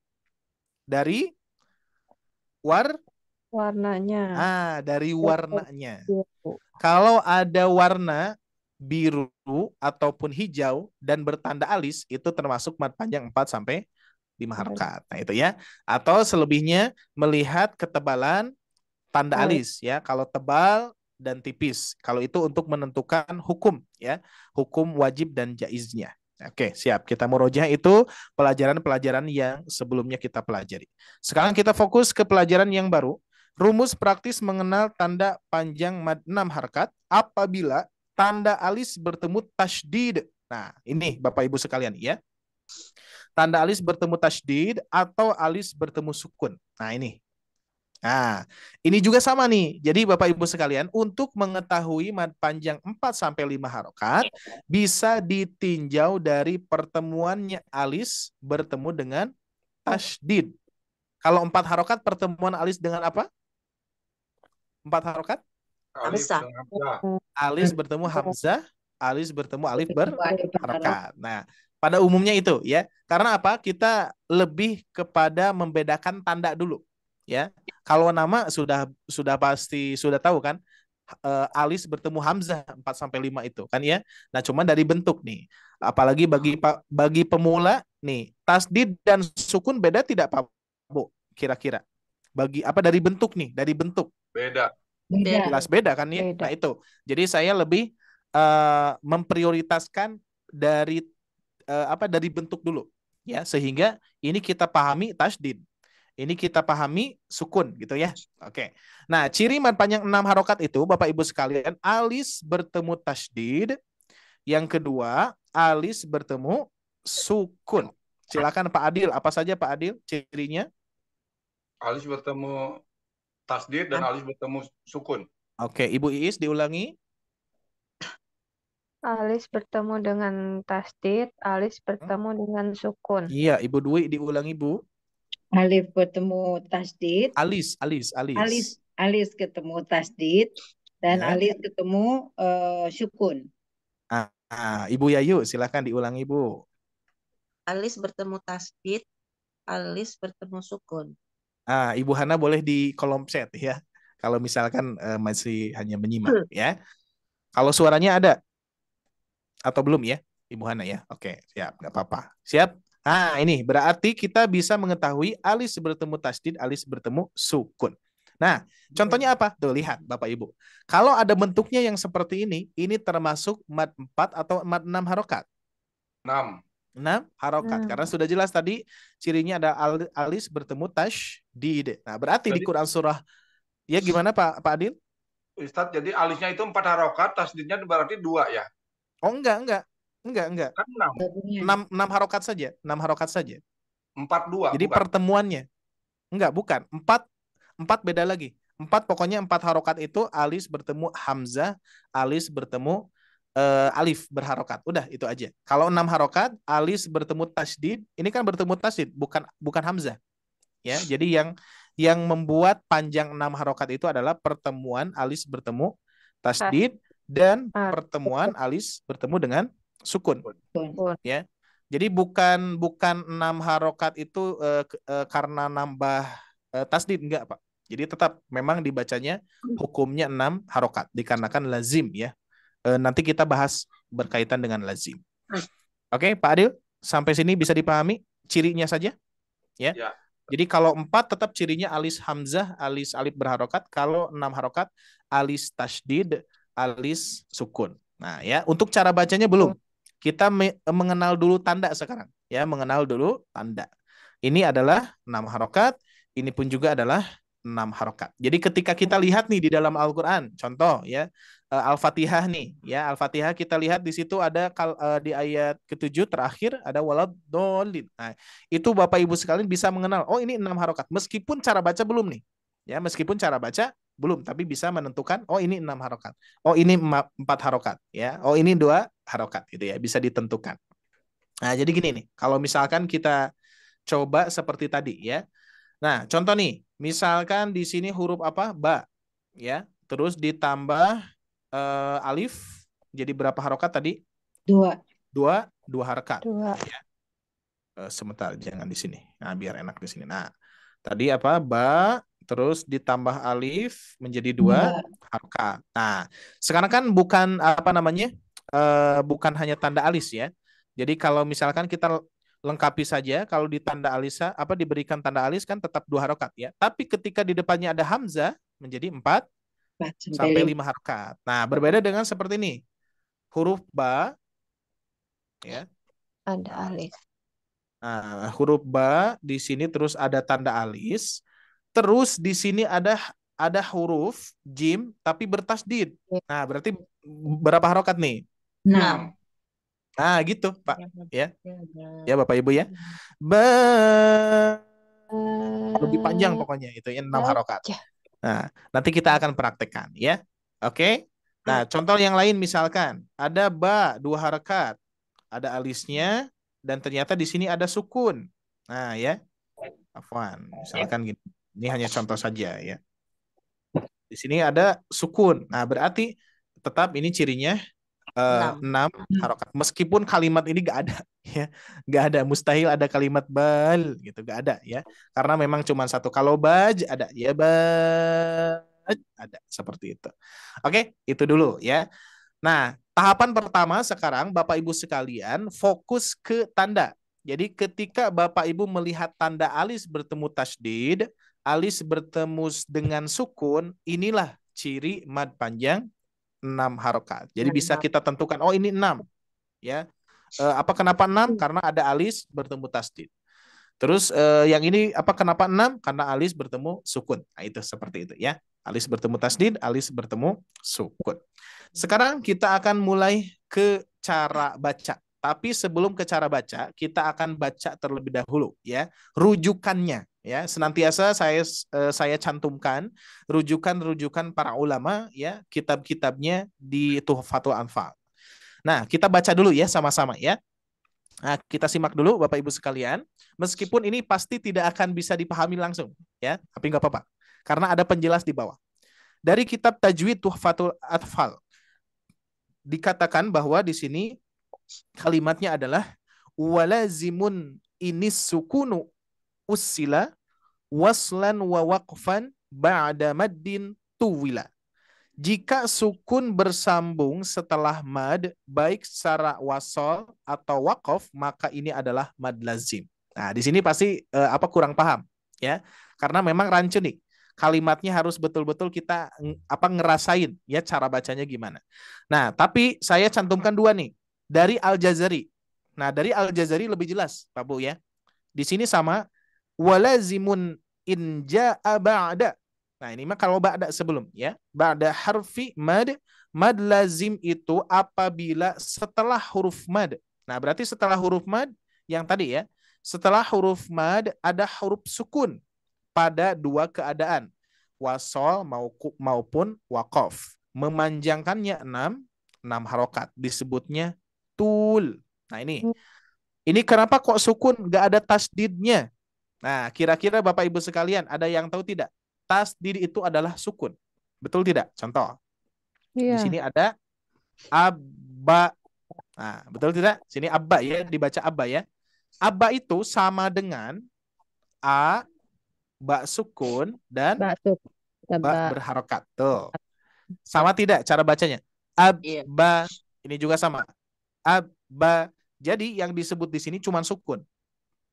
dari warnanya. Dari warnanya. Kalau ada warna biru ataupun hijau dan bertanda alis, itu termasuk mad panjang 4 sampai 5 harokat. Nah, itu ya. Atau selebihnya melihat ketebalan tanda alis ya. Kalau tebal dan tipis. Kalau itu untuk menentukan hukum ya. Hukum wajib dan jaiznya. Oke, siap. Kita murojaah itu pelajaran-pelajaran yang sebelumnya kita pelajari. Sekarang kita fokus ke pelajaran yang baru. Rumus praktis mengenal tanda panjang mad 6 harokat apabila tanda alis bertemu tasydid. Nah, ini Bapak Ibu sekalian ya. Tanda alis bertemu tasydid atau alis bertemu sukun. Nah, ini. Nah, ini juga sama nih. Jadi Bapak Ibu sekalian, untuk mengetahui mad panjang 4 sampai 5 harokat bisa ditinjau dari pertemuannya alis bertemu dengan tasydid. Kalau 4 harokat pertemuan alis dengan apa? 4 harokat? Alis bertemu Hamzah, alis bertemu alif berharokat. Nah, pada umumnya itu ya. Karena apa? Kita lebih kepada membedakan tanda dulu, ya. Kalau nama sudah pasti sudah tahu kan? Alis bertemu Hamzah 4 sampai 5 itu kan ya. Nah, cuman dari bentuk nih. Apalagi bagi pemula nih, tasdid dan sukun beda tidak Pak Bu? Kira-kira. Bagi apa dari bentuk nih? Dari bentuk. Beda. Jelas beda kan ya. Nah, itu. Jadi saya lebih memprioritaskan dari dari bentuk dulu ya, sehingga ini kita pahami tasdid, ini kita pahami sukun gitu ya. Oke. Nah, ciri mad panjang 6 harokat itu Bapak Ibu sekalian, alis bertemu tasdid, yang kedua alis bertemu sukun. Silakan Pak Adil, apa saja Pak Adil cirinya? Alis bertemu tasdid dan alis bertemu sukun. Oke, Ibu Iis diulangi. Alis bertemu dengan tasdid, alis bertemu dengan sukun. Iya, Ibu Dwi diulangi, Bu. Alif bertemu tasdid. Alis. Alis ketemu tasdid dan Ya. alis ketemu sukun. Ibu Yayu, silakan diulang Ibu. Alis bertemu tasdid, alis bertemu sukun. Ibu Hana boleh di kolom chat ya. Kalau misalkan masih hanya menyimak ya. Kalau suaranya ada atau belum ya, Ibu Hana ya. Oke, siap, nggak apa-apa. Siap. Ini berarti kita bisa mengetahui alis bertemu tasdid, alis bertemu sukun. Nah, contohnya apa? Tuh, lihat Bapak Ibu. Kalau ada bentuknya yang seperti ini termasuk mad 4 atau mad 6 harokat? 6 harokat. Karena sudah jelas tadi cirinya ada alis bertemu tasdid. Nah, berarti di Quran surah, ya gimana Pak Adil? Ustadz, jadi alisnya itu 4 harokat, tasdidnya berarti 2 ya? Oh, enggak. Kan 6 harokat saja, 6 harokat saja. 4-2. Jadi bukan? pertemuannya. Bukan. 4 beda lagi. 4 pokoknya 4 harokat itu alis bertemu hamzah, alis bertemu alif berharokat. Udah itu aja. Kalau 6 harokat, alis bertemu tasdid, ini kan bertemu tasdid, bukan hamzah. Ya, jadi yang membuat panjang 6 harokat itu adalah pertemuan alis bertemu tasdid dan pertemuan alis bertemu dengan sukun. Ya. Jadi bukan 6 harokat itu karena nambah tasdid, enggak Pak. Jadi tetap memang dibacanya hukumnya 6 harokat dikarenakan lazim ya. Nanti kita bahas berkaitan dengan lazim. Oke, Pak Adil, sampai sini bisa dipahami cirinya saja? Ya. Jadi kalau 4 tetap cirinya alis hamzah, alis alif berharokat. Kalau 6 harokat, alis tasdid, alis sukun. Nah ya, untuk cara bacanya belum. Kita mengenal dulu tanda sekarang. Ya, mengenal dulu tanda. Ini adalah 6 harokat. Ini pun juga adalah 6 harokat. Jadi ketika kita lihat nih di dalam Al-Quran, contoh ya, Al-Fatihah nih, ya Al-Fatihah kita lihat di situ ada di ayat ke-7 terakhir ada waladhdallin. Nah, itu Bapak Ibu sekalian bisa mengenal, oh ini 6 harokat. Meskipun cara baca belum nih. Ya, meskipun cara baca belum, tapi bisa menentukan, oh ini 6 harokat. Oh ini 4 harokat. Ya, oh ini 2 harokat gitu ya, bisa ditentukan. Nah, jadi gini nih, kalau misalkan kita coba seperti tadi ya. Nah, contoh nih, misalkan di sini huruf apa? Ba. Ya, terus ditambah alif, jadi berapa harokat tadi? 2 harokat. 2. Ya. Sebentar, jangan di sini. Nah, biar enak di sini. Nah, tadi apa? Ba, terus ditambah alif menjadi 2 harokat. Nah, sekarang kan bukan apa namanya? Bukan hanya tanda alis ya. Jadi kalau misalkan kita lengkapi saja, kalau di tanda alis diberikan tanda alis kan tetap 2 harokat ya. Tapi ketika di depannya ada hamzah menjadi 4 sampai 5 harokat. Nah, berbeda dengan seperti ini. Huruf ba ya. Ada alis. Nah, huruf ba di sini terus ada tanda alis. Terus di sini ada huruf jim tapi bertasdid. Nah, berarti berapa harokat nih? 6. Nah, gitu, Pak. Ya. Ya, Bapak Ibu ya. Lebih panjang pokoknya itu ya 6 harokat. Nah, nanti kita akan praktekkan ya. Oke. Nah, contoh yang lain misalkan ada ba 2 harokat, ada alisnya dan ternyata di sini ada sukun. Nah, ya. Afwan, misalkan gini. Ini hanya contoh saja ya. Di sini ada sukun. Nah, berarti tetap ini cirinya 6 harokat. Meskipun kalimat ini gak ada ya. Gak ada, mustahil ada kalimat bal gitu, gak ada ya. Karena memang cuma satu. Kalau baj ada ya, baj ada seperti itu. Oke, itu dulu ya. Nah, tahapan pertama sekarang Bapak Ibu sekalian fokus ke tanda. Jadi ketika Bapak Ibu melihat tanda alis bertemu tasdid, alis bertemu dengan sukun, inilah ciri mad panjang 6 harokat. Jadi bisa kita tentukan, oh ini 6. Ya. Kenapa 6? Karena ada alis bertemu tasdid. Terus yang ini kenapa 6? Karena alis bertemu sukun. Nah, itu seperti itu ya. Alis bertemu tasdid, alis bertemu sukun. Sekarang kita akan mulai ke cara baca. Tapi sebelum ke cara baca, kita akan baca terlebih dahulu ya, rujukannya ya. Senantiasa saya cantumkan rujukan-rujukan para ulama ya, kitab-kitabnya di Tuhfatul Anfal. Nah, kita baca dulu ya sama-sama ya. Nah, kita simak dulu Bapak Ibu sekalian. Meskipun ini pasti tidak akan bisa dipahami langsung, ya, tapi nggak apa-apa. Karena ada penjelas di bawah. Dari kitab Tajwid Tuhfatul Atfal dikatakan bahwa di sini kalimatnya adalah walazimun inis sukunu usila waslan wa waqfan ba'da maddin tuwila. Jika sukun bersambung setelah mad, baik secara wasol atau waqaf, maka ini adalah mad lazim. Nah, di sini pasti kurang paham, ya, karena memang rancu nih. Kalimatnya harus betul-betul kita ngerasain, ya, cara bacanya gimana. Nah, tapi saya cantumkan dua nih dari Al-Jazari. Nah, dari Al-Jazari lebih jelas, Pak Bu, ya. Di sini sama walazimun in ja'a ba'da. Nah, ini mah kalau ba'da sebelum, ya. Ba'da harfi mad, mad lazim itu apabila setelah huruf mad. Nah, berarti setelah huruf mad yang tadi, ya. Setelah huruf mad ada huruf sukun pada dua keadaan, wasol maupun waqaf. Memanjangkannya 6 harokat, disebutnya tul. Nah, ini kenapa kok sukun nggak ada tasdidnya? Nah, kira-kira Bapak Ibu sekalian ada yang tahu tidak? Tasdid itu adalah sukun. Betul tidak? Contoh. Di sini ada abba. Nah, betul tidak? Sini abba, ya, dibaca abba, ya. Abba itu sama dengan a, ba sukun, dan ba berharokat. Tuh. Sama tidak cara bacanya? Abba. Ini juga sama. Abba. Jadi yang disebut di sini cuma sukun.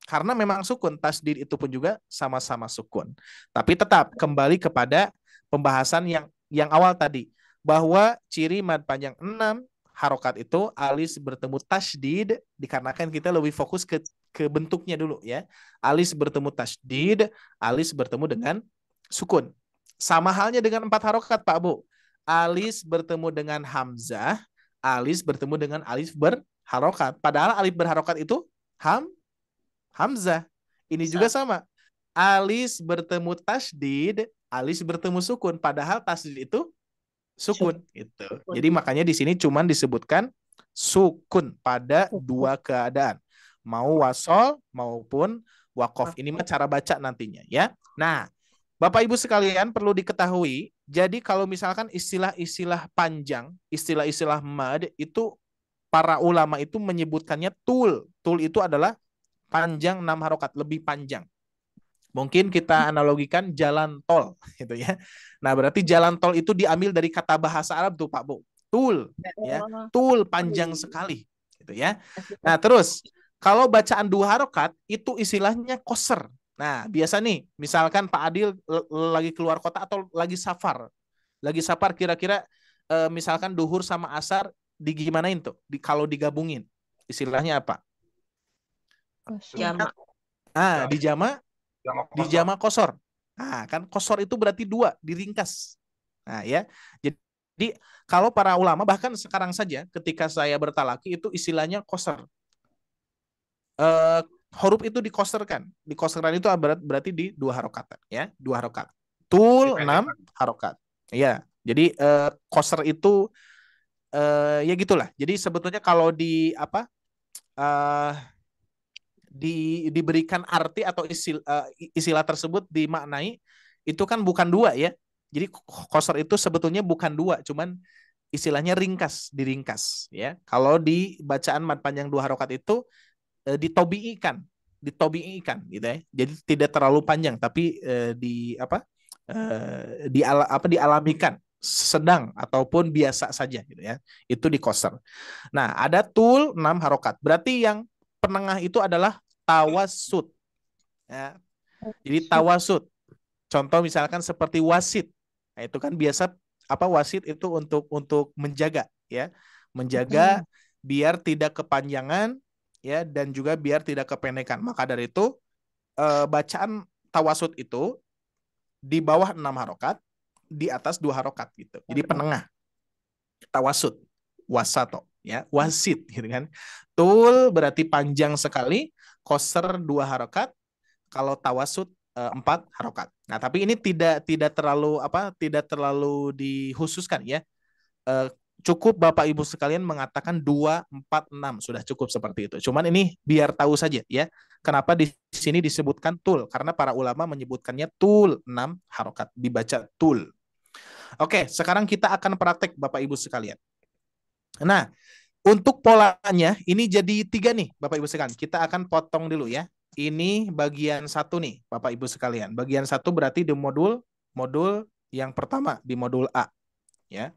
Karena memang sukun, tasdid itu pun juga sama-sama sukun. Tapi tetap kembali kepada pembahasan yang awal tadi, bahwa ciri mad panjang 6 harokat itu alis bertemu tasdid, dikarenakan kita lebih fokus ke bentuknya dulu, ya. Alis bertemu tasdid, alis bertemu dengan sukun. Sama halnya dengan 4 harokat, Pak Bu. Alis bertemu dengan hamzah, alis bertemu dengan alif berharokat. Padahal alif berharokat itu hamzah. Ini juga sama. Alis bertemu tasdid, alis bertemu sukun. Padahal tasdid itu sukun. Itu. Jadi makanya di sini cuman disebutkan sukun pada dua keadaan. Mau wasol maupun waqaf. Ini mah cara baca nantinya, ya. Nah, Bapak Ibu sekalian perlu diketahui, jadi kalau misalkan istilah-istilah panjang, istilah-istilah mad, itu para ulama itu menyebutkannya tul. Tul itu adalah panjang 6 harokat, lebih panjang. Mungkin kita analogikan jalan tol, gitu, ya. Nah, berarti jalan tol itu diambil dari kata bahasa Arab tuh, Pak Bu. Tul, ya. Tul panjang sekali, gitu, ya. Nah, terus kalau bacaan 2 harokat itu istilahnya qasr. Nah, biasa nih, misalkan Pak Adil lagi keluar kota atau lagi safar. Lagi safar kira-kira misalkan duhur sama asar digimanain tuh? Kalau digabungin. Istilahnya apa? Jamak. Dijama kosor. Nah, kan kosor itu berarti 2, diringkas. Nah, ya. Jadi kalau para ulama bahkan sekarang saja ketika saya bertalaki itu istilahnya kosor. Huruf itu dikoserkan. Dikoserkan itu berarti di 2 harokat, ya, 2 harokat. Tul 6 harokat. Iya. Jadi koser itu ya gitulah. Jadi sebetulnya kalau diberikan arti atau istilah tersebut dimaknai itu kan bukan 2, ya. Jadi qasr itu sebetulnya bukan 2, cuman istilahnya diringkas, ya. Kalau di bacaan mad panjang 2 harokat itu ditobiikan, gitu, ya. Jadi tidak terlalu panjang, tapi dialamikan sedang ataupun biasa saja, gitu, ya. Itu di qasr. Nah, ada tul 6 harokat. Berarti yang penengah itu adalah tawasud, ya. Jadi tawasud. Contoh misalkan seperti wasit. Nah, itu kan biasa wasit itu untuk menjaga, ya. Menjaga biar tidak kepanjangan, ya, dan juga biar tidak kependekan. Maka dari itu bacaan tawasud itu di bawah 6 harokat, di atas 2 harokat, gitu. Jadi penengah. Tawasud, wasato, ya, wasit, gitu kan. Tul berarti panjang sekali, qasr 2 harokat, kalau tawasud 4 harokat. Nah, tapi ini tidak terlalu dikhususkan, ya. cukup Bapak Ibu sekalian mengatakan 2, 4, 6 sudah cukup seperti itu. Cuman ini biar tahu saja ya. Kenapa di sini disebutkan tul? Karena para ulama menyebutkannya tul 6 harokat, dibaca tul. Oke, sekarang kita akan praktek Bapak Ibu sekalian. Nah, untuk polanya ini jadi 3 nih Bapak Ibu sekalian. Kita akan potong dulu ya. Ini bagian 1 nih Bapak Ibu sekalian. Bagian 1 berarti di modul yang pertama di modul A ya.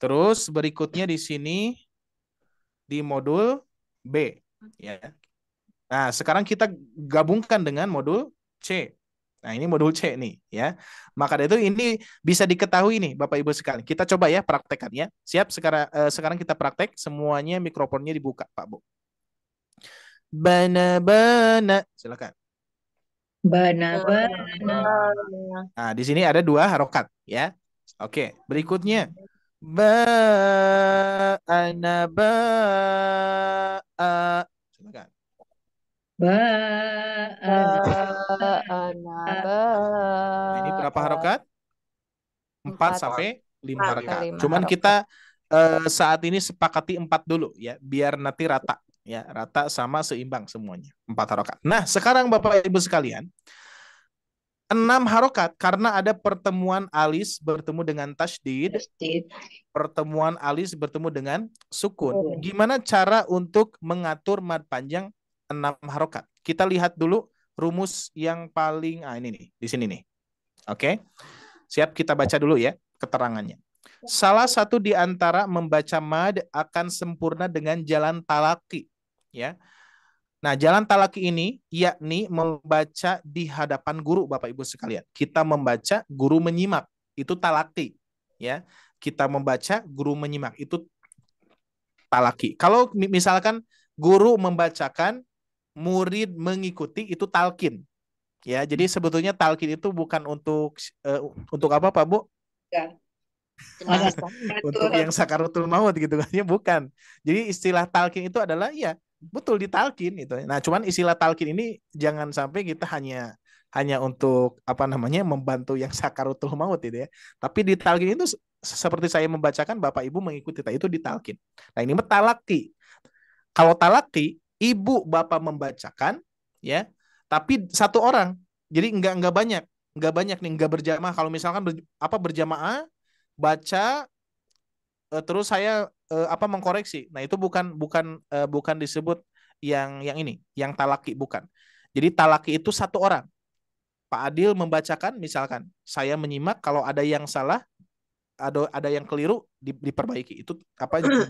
Terus berikutnya di sini di modul B ya. Nah, sekarang kita gabungkan dengan modul C. Nah, ini modul C nih ya. Maka dari itu ini bisa diketahui nih Bapak Ibu sekalian. Kita coba ya praktekkan ya. Siap, sekarang kita praktek, semuanya mikrofonnya dibuka, Pak Bu. Bana. Silakan. Bana. Nah, di sini ada 2 harokat ya. Oke, berikutnya ba. Silakan. Nah, ini berapa harokat? 4 sampai 5 harokat. Cuman kita saat ini sepakati 4 dulu ya, biar nanti rata ya, rata sama seimbang semuanya. 4 harokat. Nah, sekarang Bapak Ibu sekalian, 6 harokat karena ada pertemuan alis bertemu dengan tasydid, pertemuan alis bertemu dengan sukun. Gimana cara untuk mengatur mad panjang 6 harokat? Kita lihat dulu rumus yang paling ini nih, di sini nih. Oke. Siap, kita baca dulu ya keterangannya. Salah satu di antara membaca mad akan sempurna dengan jalan talaki ya. Nah, jalan talaki ini yakni membaca di hadapan guru Bapak Ibu sekalian. Kita membaca, guru menyimak. Itu talaki, ya. Kita membaca, guru menyimak. Itu talaki. Kalau misalkan guru membacakan, murid mengikuti, itu talkin. Ya, jadi sebetulnya talkin itu bukan untuk apa, Pak Bu? Ya. Untuk yang sakaratul maut gitu kan, ya bukan. Jadi istilah talkin itu adalah ya betul ditalkin itu. Nah, cuman istilah talkin ini jangan sampai kita hanya untuk apa namanya membantu yang sakaratul maut itu ya. Tapi ditalkin itu seperti saya membacakan, Bapak Ibu mengikuti, itu ditalkin. Nah, ini talaki. Kalau talaki, ibu bapak membacakan ya, tapi 1 orang. Jadi enggak banyak nih, enggak berjamaah. Kalau misalkan berjamaah baca terus saya mengkoreksi. Nah, itu bukan disebut yang ini, yang talaki, bukan. Jadi talaki itu 1 orang. Pak Adil membacakan, misalkan saya menyimak, kalau ada yang salah, ada yang keliru, diperbaiki. Itu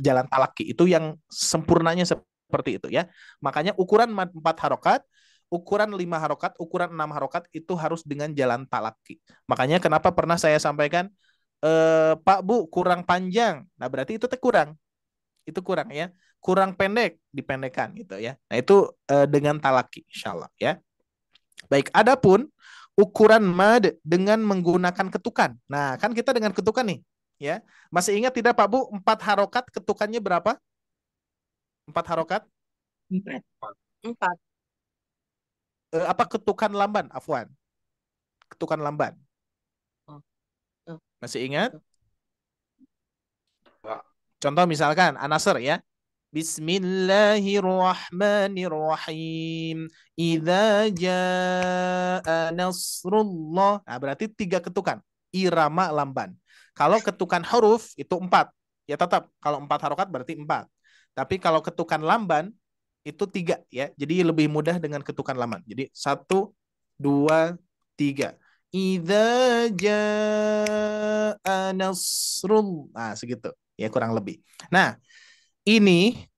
jalan talaki. Itu yang sempurnanya seperti itu ya. Makanya ukuran 4 harokat, ukuran 5 harokat, ukuran 6 harokat itu harus dengan jalan talaki. Makanya kenapa pernah saya sampaikan, Pak Bu kurang panjang. Nah, berarti itu kurang. Itu kurang ya. Kurang pendek, dipendekkan gitu ya. Nah, itu dengan talaki insyaallah ya. Baik, adapun ukuran mad dengan menggunakan ketukan. Nah, kan kita dengan ketukan nih, ya. Masih ingat tidak Pak Bu, 4 harokat ketukannya berapa? 4 harokat? 4. Apa ketukan lamban, afwan. Ketukan lamban. Masih ingat? Contoh misalkan An-Nasr ya. Bismillahirrahmanirrahim. Idza jaa nasrullah. Nah, berarti 3 ketukan. Irama lamban. Kalau ketukan huruf itu 4. Ya tetap kalau 4 harokat berarti 4. Tapi kalau ketukan lamban itu 3 ya. Jadi lebih mudah dengan ketukan lamban. Jadi 1, 2, 3. Idza jaa nasrullah. Nah, segitu. Ya kurang lebih. Nah, ini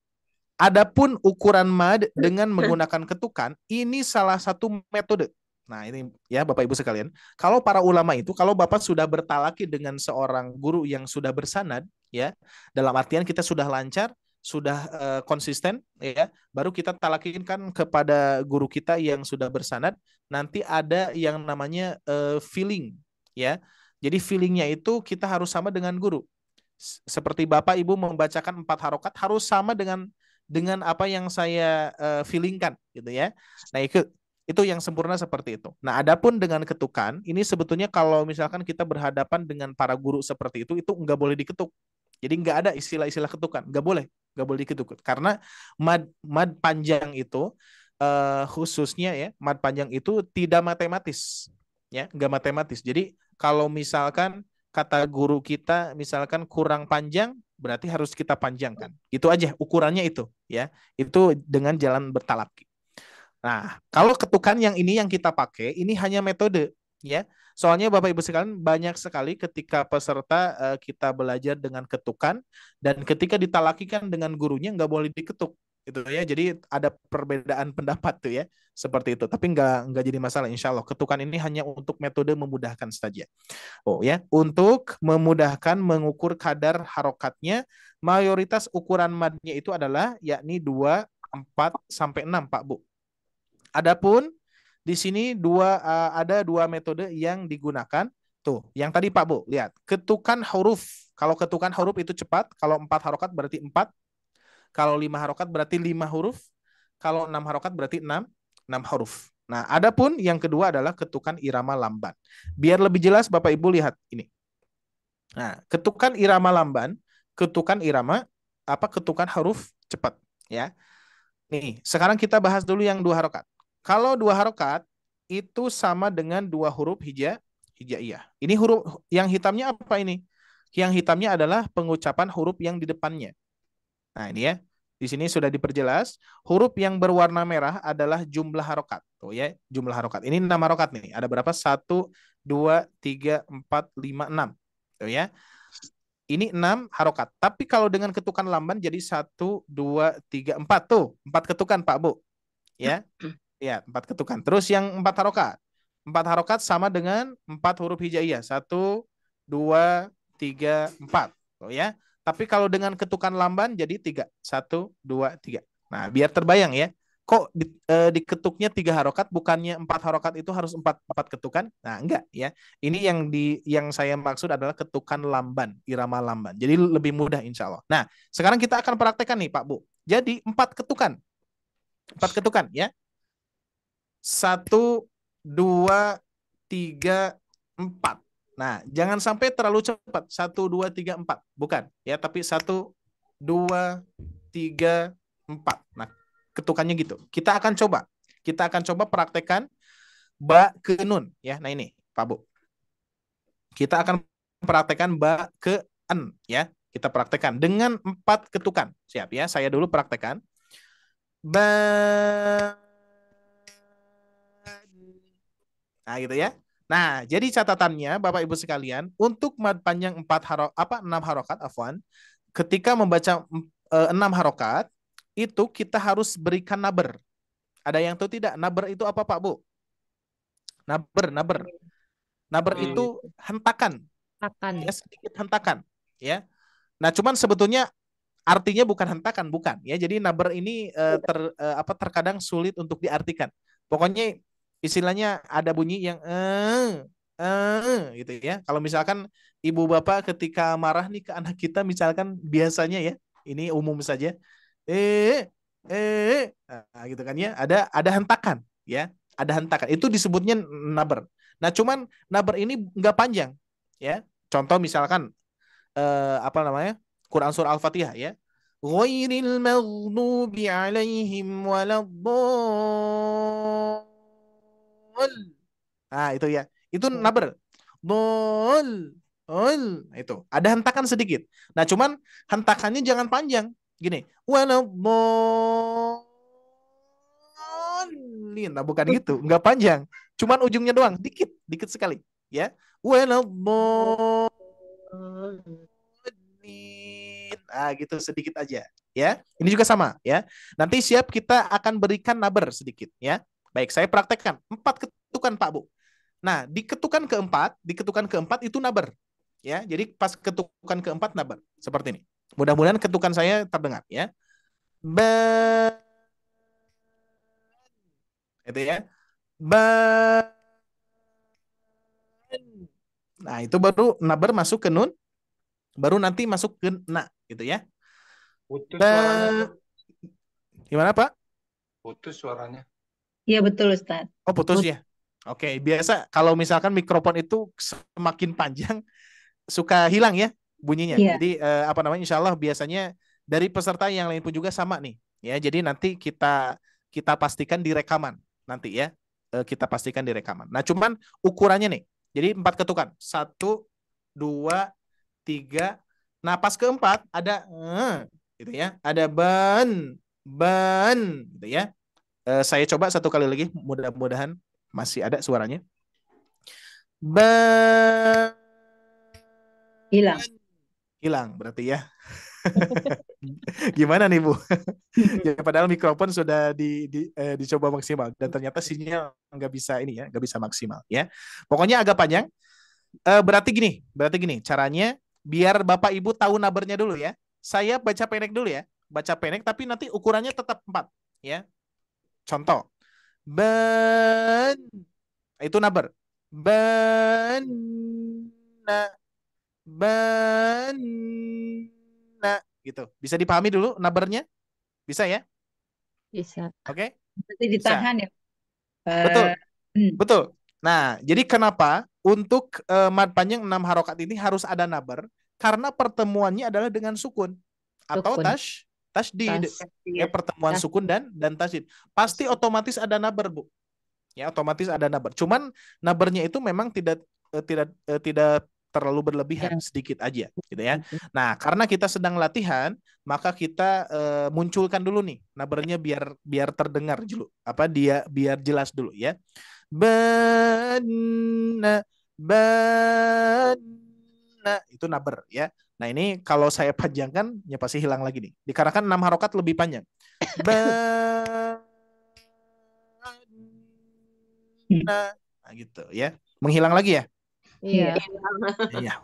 adapun ukuran mad dengan menggunakan ketukan, ini salah satu metode. Nah, ini ya Bapak Ibu sekalian. Kalau para ulama itu, kalau Bapak sudah bertalaki dengan seorang guru yang sudah bersanad, ya, dalam artian kita sudah lancar, sudah konsisten, ya, baru kita talakin kan kepada guru kita yang sudah bersanad. Nanti ada yang namanya feeling, ya. Jadi feelingnya itu kita harus sama dengan guru. Seperti Bapak Ibu membacakan 4 harokat harus sama dengan apa yang saya feelingkan gitu ya. Nah, itu yang sempurna seperti itu. Nah, adapun dengan ketukan, ini sebetulnya kalau misalkan kita berhadapan dengan para guru seperti itu enggak boleh diketuk. Jadi nggak ada istilah-istilah ketukan, nggak boleh diketuk. Karena mad panjang itu khususnya ya, mad panjang itu tidak matematis, ya, nggak matematis. Jadi kalau misalkan kata guru kita misalkan kurang panjang, berarti harus kita panjangkan. Itu aja ukurannya itu, ya. Itu dengan jalan bertalaki. Nah, kalau ketukan yang ini yang kita pakai, ini hanya metode, ya. Soalnya Bapak Ibu sekalian banyak sekali ketika peserta kita belajar dengan ketukan dan ketika ditalakikan dengan gurunya nggak boleh diketuk, gitu ya. Jadi ada perbedaan pendapat tuh ya, seperti itu. Tapi nggak jadi masalah, insya Allah. Ketukan ini hanya untuk metode memudahkan saja. Oh ya, untuk memudahkan mengukur kadar harokatnya, mayoritas ukuran madnya itu adalah yakni 2, 4 sampai 6, Pak Bu. Adapun di sini ada dua metode yang digunakan. Tuh, yang tadi Pak Bu, lihat. Ketukan huruf. Kalau ketukan huruf itu cepat. Kalau 4 harokat berarti 4. Kalau 5 harokat berarti 5 huruf. Kalau 6 harokat berarti 6 huruf. Nah, adapun yang kedua adalah ketukan irama lamban. Biar lebih jelas Bapak Ibu lihat ini. Nah, ketukan irama lamban, ketukan huruf cepat, ya. Nih, sekarang kita bahas dulu yang 2 harokat. Kalau 2 harokat itu sama dengan 2 huruf hijaiyah. Ini huruf yang hitamnya apa ini? Yang hitamnya adalah pengucapan huruf yang di depannya. Nah, ini ya. Di sini sudah diperjelas. Huruf yang berwarna merah adalah jumlah harokat. Tuh ya, jumlah harokat. Ini 6 harokat nih. Ada berapa? 1, 2, 3, 4, 5, 6. Tuh ya. Ini 6 harokat. Tapi kalau dengan ketukan lamban jadi 1, 2, 3, 4. Tuh, 4 ketukan Pak Bu. Ya. Ya, 4 ketukan. Terus yang 4 harokat. 4 harokat sama dengan 4 huruf hijaiyah. 1, 2, 3, 4. Tuh ya. Tapi kalau dengan ketukan lamban jadi 3. 1, 2, 3. Nah, biar terbayang ya. Kok diketuknya 3 harokat, bukannya 4 harokat itu harus 4 ketukan? Nah, enggak ya. Ini yang saya maksud adalah ketukan lamban, irama lamban. Jadi lebih mudah insya Allah. Nah, sekarang kita akan praktekkan nih Pak Bu. Jadi 4 ketukan. 4 ketukan ya. 1, 2, 3, 4. Nah, jangan sampai terlalu cepat. 1, 2, 3, 4. Bukan. Ya, tapi 1, 2, 3, 4. Nah, ketukannya gitu. Kita akan coba praktekkan ba ke nun. Ya, nah ini, Pak Bu. Kita akan praktekkan ba ke en. Ya, kita praktekkan dengan 4 ketukan. Siap ya, saya dulu praktekkan. Ba. Nah, gitu ya. Nah, jadi catatannya Bapak Ibu sekalian, untuk mad panjang 6 harokat afwan, ketika membaca 6 harokat, itu kita harus berikan naber. Ada yang tahu tidak? Naber itu apa Pak Bu? Naber. Naber itu hentakan. Ya, sedikit hentakan, ya. Nah, cuman sebetulnya artinya bukan hentakan, bukan, ya. Jadi naber ini terkadang sulit untuk diartikan. Pokoknya istilahnya ada bunyi yang gitu ya. Kalau misalkan ibu bapak ketika marah nih ke anak kita misalkan biasanya ya, ini umum saja. Nah, gitu kan ya. Ada hentakan ya. Ada hentakan. Itu disebutnya naber. Nah, cuman naber ini enggak panjang ya. Contoh misalkan apa namanya? Quran surah Al-Fatihah ya. Ghairil maghdubi alaihim waladdallin. Nah, itu ya. Itu naber. Dol. Nah, itu. Ada hentakan sedikit. Nah, cuman hentakannya jangan panjang. Gini. Waladdallin. Nah, bukan gitu. Enggak panjang. Cuman ujungnya doang. Dikit. Dikit sekali. Ya. Waladdallin. Gitu sedikit aja. Ya. Ini juga sama. Ya. Nanti siap kita akan berikan naber sedikit. Ya. Baik, saya praktekkan. 4 ketukan Pak Bu. Nah, di ketukan keempat itu naber. Ya, jadi pas ketukan keempat naber. Seperti ini. Mudah-mudahan ketukan saya terdengar ya. Ba. Itu ya. Ba. Nah, itu baru naber masuk ke nun. Baru nanti masuk ke na gitu ya. Putus suaranya. Gimana Pak? Putus suaranya. Iya betul Ustaz. Oh, putus ya. Oke, biasa kalau misalkan mikrofon itu semakin panjang suka hilang ya. bunyinya. Iya. Jadi apa namanya? Insya Allah biasanya dari peserta yang lain pun juga sama nih. Ya, jadi nanti kita pastikan di rekaman nanti ya. Kita pastikan di rekaman. Nah, cuman ukurannya nih. Jadi 4 ketukan. 1, 2, 3. Nah, pas keempat ada gitu ya. Ada ban gitu ya. Saya coba satu kali lagi, mudah-mudahan masih ada suaranya. Ban hilang berarti ya. Gimana nih Bu? Ya padahal mikrofon sudah dicoba maksimal dan ternyata sinyal nggak bisa ini ya, nggak bisa maksimal ya. Pokoknya agak panjang. Berarti gini caranya biar Bapak Ibu tahu nabernya dulu ya. Saya baca pendek dulu ya, baca pendek tapi nanti ukurannya tetap 4 ya. Contoh, ben itu naber. Bena, bena gitu. Bisa dipahami dulu nabernya? Bisa ya? Bisa. Oke? Berarti ditahan ya. Betul. Betul. Nah, jadi kenapa untuk mad panjang 6 harokat ini harus ada naber? Karena pertemuannya adalah dengan sukun atau Sukun. tasdid. Ya, pertemuan sukun dan tasdid. Pasti otomatis ada naber, Bu. Ya, otomatis ada naber. Cuman nabernya itu memang tidak terlalu berlebihan, sedikit aja gitu ya. Nah, karena kita sedang latihan, maka kita munculkan dulu nih nabernya biar terdengar dulu. Biar jelas dulu ya. Bana, bana, itu naber ya. Nah, ini kalau saya panjangkan ya pasti hilang lagi nih. Dikarenakan 6 harokat lebih panjang. Nah, gitu ya. Menghilang lagi ya? Iya. Iya.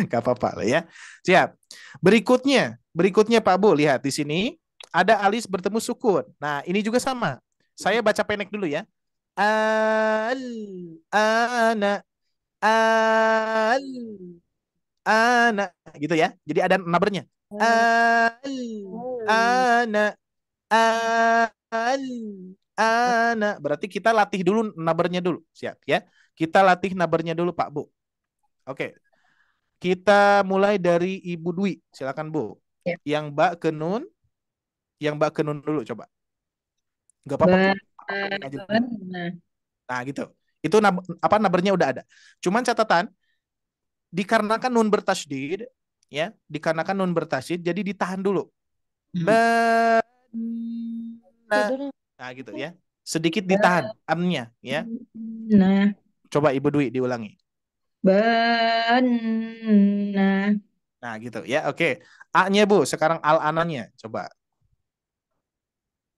Gak apa-apa lah ya. Siap. Berikutnya Pak Bu, lihat di sini ada alis bertemu sukun. Nah, ini juga sama. Saya baca pendek dulu ya. Al, ana, al, ana, gitu ya. Jadi ada nabernya. Al, ana, al, ana. Berarti kita latih dulu nabernya dulu. Siap ya. Kita latih nabernya dulu Pak Bu. Oke. Kita mulai dari Ibu Dwi. Silakan Bu. Ya. Yang Mbak ke nun dulu coba. Gak apa-apa. Nah, gitu. Itu nabernya udah ada. Cuman catatan dikarenakan nun bertasydid ya, dikarenakan nun bertasydid jadi ditahan dulu. Nah, gitu ya. Sedikit ditahan amnya ya. Nah. Coba Ibu Dwi diulangi. Benar. Nah, gitu ya. Oke. A-nya Bu, sekarang al-ananya coba.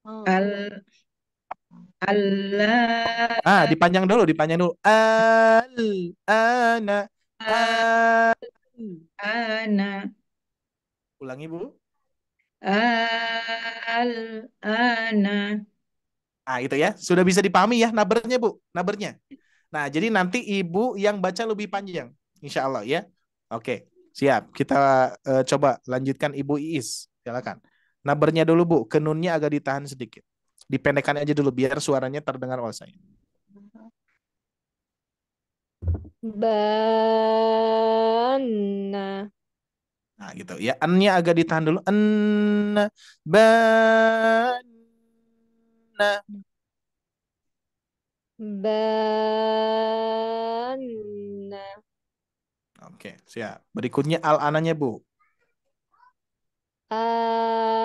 Allah. Dipanjang dulu. Al-ana. Ana. Ulangi, Bu. Al-ana. Nah, itu ya. Sudah bisa dipahami ya nabernya, Bu. Nabernya. Nah, jadi nanti Ibu yang baca lebih panjang. Insya Allah ya. Oke, siap. Kita coba lanjutkan Ibu Iis. Silakan. Nabernya dulu, Bu. Kenunnya agak ditahan sedikit. Dipendekkan aja dulu biar suaranya terdengar oleh saya. Bana. Nah, gitu ya. N-nya agak ditahan dulu. N, bana. Bana. Oke, siap. Berikutnya al-ananya, Bu. Al-ana.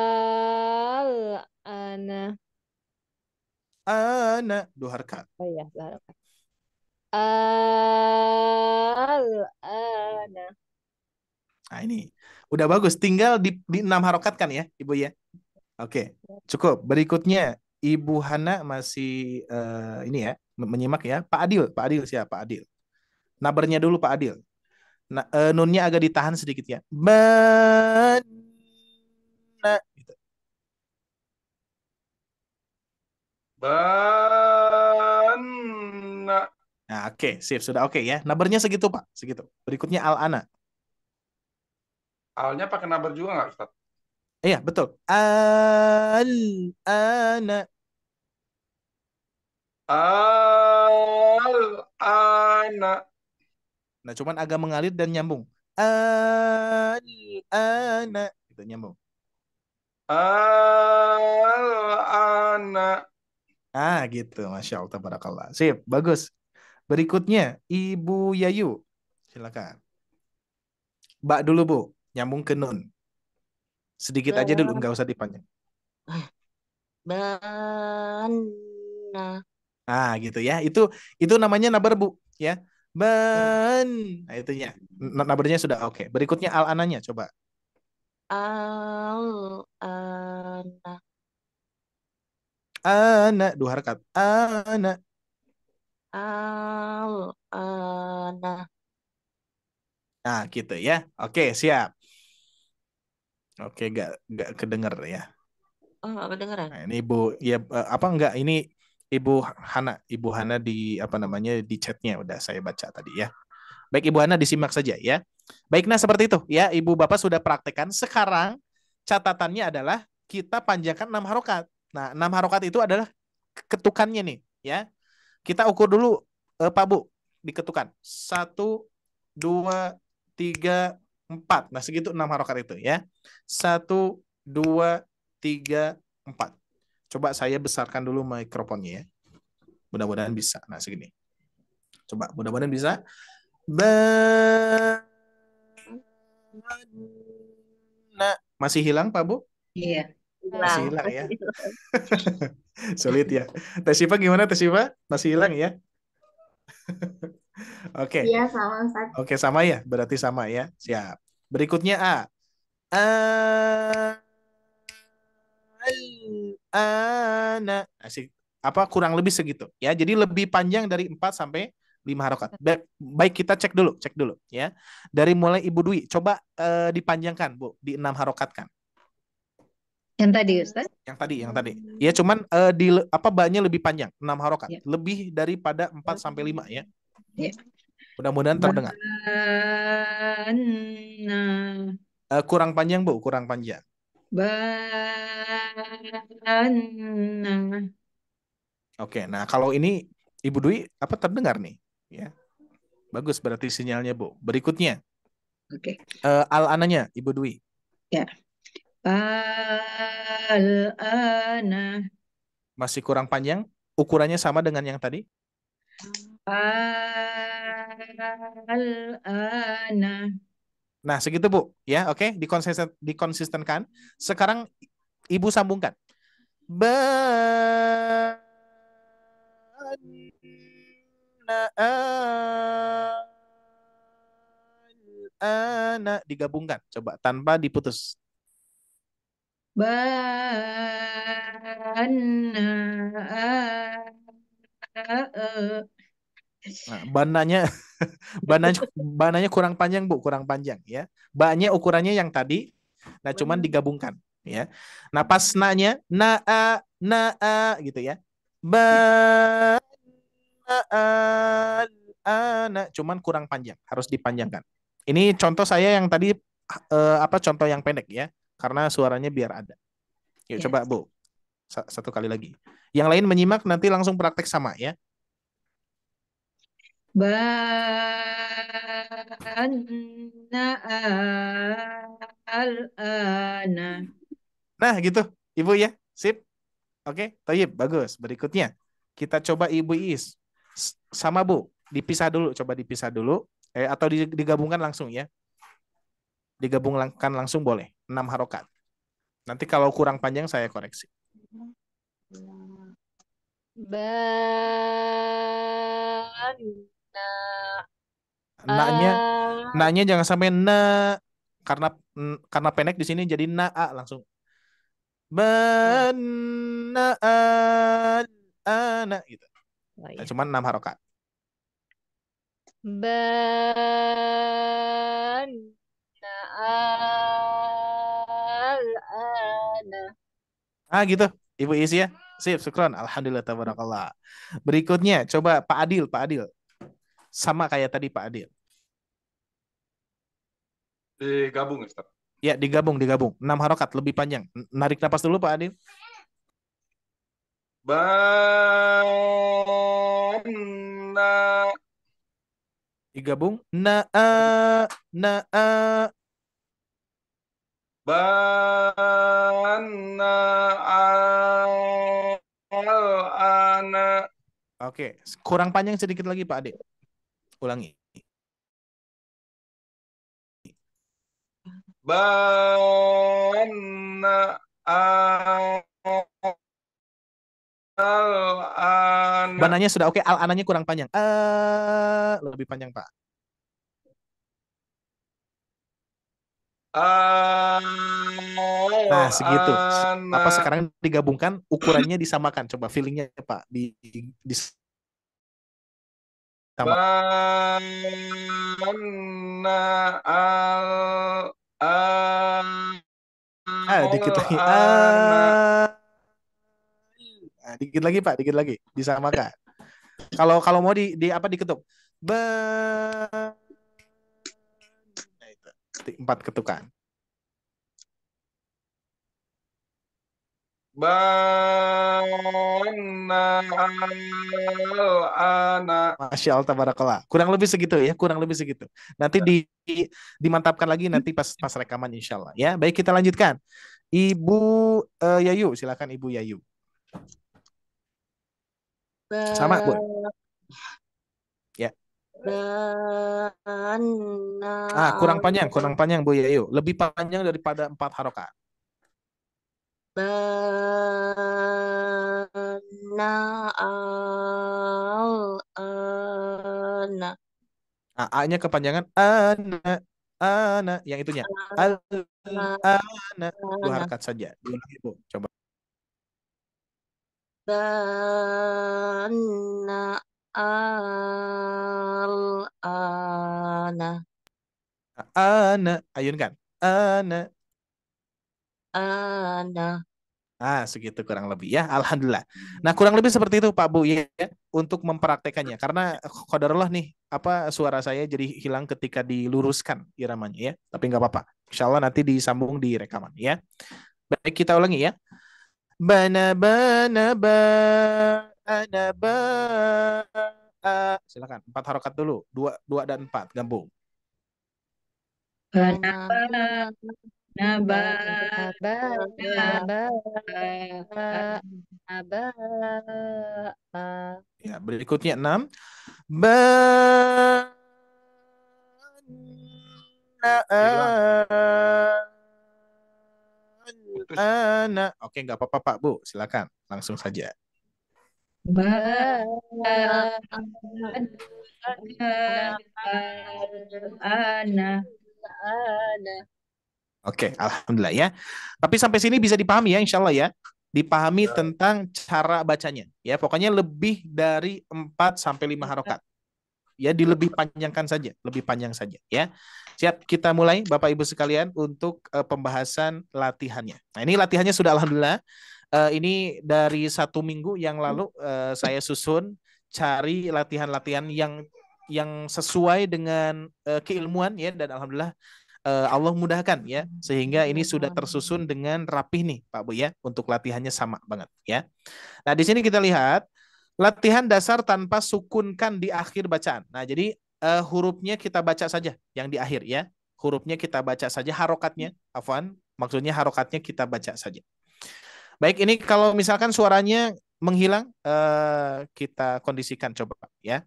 Ana. 2 harkat. Oh iya, harkat. Al-ana. Nah, ini udah bagus. Tinggal di 6 harokat kan ya, Ibu ya? Oke, cukup. Berikutnya Ibu Hana masih ini ya, menyimak ya. Pak Adil siapa? Pak Adil. Nabernya dulu Pak Adil. Nah, nunnya agak ditahan sedikit ya. Bana. Gitu. Bana. Nah, oke, sip. Sudah oke ya. Nabernya segitu Pak, segitu. Berikutnya al-ana. Alnya pakai nabar juga nggak, Ustaz? Iya, betul. Al-ana. Al-ana. Nah, cuman agak mengalir dan nyambung. Al-ana. Itu nyambung. Al-ana. Gitu. Masya Allah, tabarakallah. Sip, bagus. Berikutnya, Ibu Yayu. Silakan. Mbak dulu, Bu. Nyambung ke nun. Sedikit aja dulu, nggak usah dipanjang. Bana. Gitu ya. Itu namanya nabar, Bu, ya. Ban. Nah, itunya. Nabarnya sudah oke. Berikutnya al-ananya coba. Al-ana. Ana, 2 harakat. Ana. Al-ana. Gitu ya. Oke, siap. Oke, nggak kedenger ya. Oh, nggak kedengeran. Nah, ini Ibu ya apa enggak ini Ibu Hana di apa namanya di chatnya udah saya baca tadi ya. Baik Ibu Hana disimak saja ya. Baik, nah seperti itu ya, Ibu Bapak sudah praktekkan. Sekarang catatannya adalah kita panjangkan 6 harokat. Nah, 6 harokat itu adalah ketukannya nih ya. Kita ukur dulu Pak Bu diketukan. 1 2 3 4. Nah, segitu 6 harokat itu ya. 1 2 3 4. Coba saya besarkan dulu mikrofonnya ya. Mudah-mudahan bisa. Nah, segini. Coba, mudah-mudahan bisa. Nah, masih hilang Pak Bu? Iya. Masih hilang ya. Sulit ya. Tesiva gimana Tesiva? Masih hilang ya? Oke. Iya, sama Ustaz. Oke, sama ya. Berarti sama ya. Siap. Berikutnya A. Ana. Asik. Apa kurang lebih segitu ya. Jadi lebih panjang dari 4 sampai 5 harokat. Baik, kita cek dulu ya. Dari mulai Ibu Dwi, coba dipanjangkan Bu, di 6 harokat kan. Yang tadi Ustaz? Yang tadi. Ya cuman di apa banyak lebih panjang, 6 harokat. Ya. Lebih daripada 4 sampai 5 ya. Ya. Mudah-mudahan terdengar. Kurang panjang Bu, kurang panjang. Oke, nah kalau ini Ibu Dwi apa terdengar nih? Ya, bagus berarti sinyalnya Bu. Berikutnya, oke. Al-ananya Ibu Dwi. Ya. Al-ana. Masih kurang panjang? Ukurannya sama dengan yang tadi? Al-ana. Nah, segitu Bu, ya, oke, dikonsistenkan. Sekarang Ibu sambungkan. Anak digabungkan, coba tanpa diputus. Nah, bananya kurang panjang Bu, kurang panjang ya. Banyak ukurannya yang tadi, nah cuman digabungkan ya. Nah pas na gitu ya. Cuman kurang panjang, harus dipanjangkan. Ini contoh saya yang tadi apa contoh yang pendek ya, karena suaranya biar ada. Yuk coba Bu, satu kali lagi. Yang lain menyimak nanti langsung praktek sama ya. Nah gitu Ibu ya, sip. Oke, Tayyib, bagus. Berikutnya kita coba Ibu Is sama Bu, dipisah dulu, coba dipisah dulu, atau digabungkan langsung ya. Digabungkan langsung boleh, 6 harokat. Nanti kalau kurang panjang saya koreksi. Naknya jangan sampai karena pendek di sini jadi langsung. Anak gitu. Nah, cuman 6 harokat. Gitu. Ibu Is ya. Sip, syukron. Alhamdulillah tabarakallah. Berikutnya coba Pak Adil. Sama kayak tadi Pak Adil. Digabung Ustaz. Ya, digabung. 6 harokat lebih panjang. Narik napas dulu Pak Adil. Bana. digabung. Na Bana al-ana. Oke, kurang panjang sedikit lagi Pak Ade. Ulangi. Bana al-ana. Bananya sudah oke, al-ananya kurang panjang. Lebih panjang Pak. Nah, segitu. Apa sekarang digabungkan, ukurannya disamakan. Coba feelingnya Pak di sama. Dikit lagi. Dikit lagi Pak, dikit lagi. Disamakan. Kalau mau di apa diketuk. Nah, itu. 4 ketukan. Masya Allah, tabarakallah. Kurang lebih segitu ya, kurang lebih segitu. Nanti dimantapkan lagi nanti pas rekaman insya Allah. Ya, baik kita lanjutkan. Ibu Yayu, silakan Ibu Yayu. Sama Bu. Ya. Kurang panjang Bu Yayu. Lebih panjang daripada 4 harokat. Ana. A-nya kepanjangan ana yang itunya. Ana 2 harakat saja. Diulangi Bu, coba. Bana al-ana. Ana, ayunkan. Ana. Segitu kurang lebih ya. Alhamdulillah. Nah, kurang lebih seperti itu Pak Bu ya, untuk mempraktekannya. Karena qadarullah nih, apa suara saya jadi hilang ketika diluruskan iramanya ya. Tapi nggak apa-apa. Insya Allah nanti disambung di rekaman ya. Baik, kita ulangi ya. Bana bana ba ana ba. Silakan 4 harokat dulu. 2 dan 4 gabung. Ya, berikutnya 6. Oke, nggak apa-apa Pak Bu, silakan langsung saja. Oke, alhamdulillah ya. Tapi sampai sini bisa dipahami ya, insya Allah ya. Dipahami tentang cara bacanya. Ya, pokoknya lebih dari 4 sampai 5 harokat. Ya, dilebih panjangkan saja, lebih panjang saja ya. Siap, kita mulai Bapak Ibu sekalian untuk pembahasan latihannya. Nah, ini latihannya sudah alhamdulillah. Ini dari 1 minggu yang lalu saya susun cari latihan-latihan yang sesuai dengan keilmuan ya, dan alhamdulillah Allah mudahkan ya, sehingga ini sudah tersusun dengan rapih nih Pak Bu ya, untuk latihannya sama banget ya. Nah, di sini kita lihat latihan dasar tanpa sukunkan di akhir bacaan. Nah, jadi hurufnya kita baca saja yang di akhir ya. Hurufnya kita baca saja, harokatnya, afwan, maksudnya harokatnya kita baca saja. Baik, ini kalau misalkan suaranya menghilang, kita kondisikan coba ya.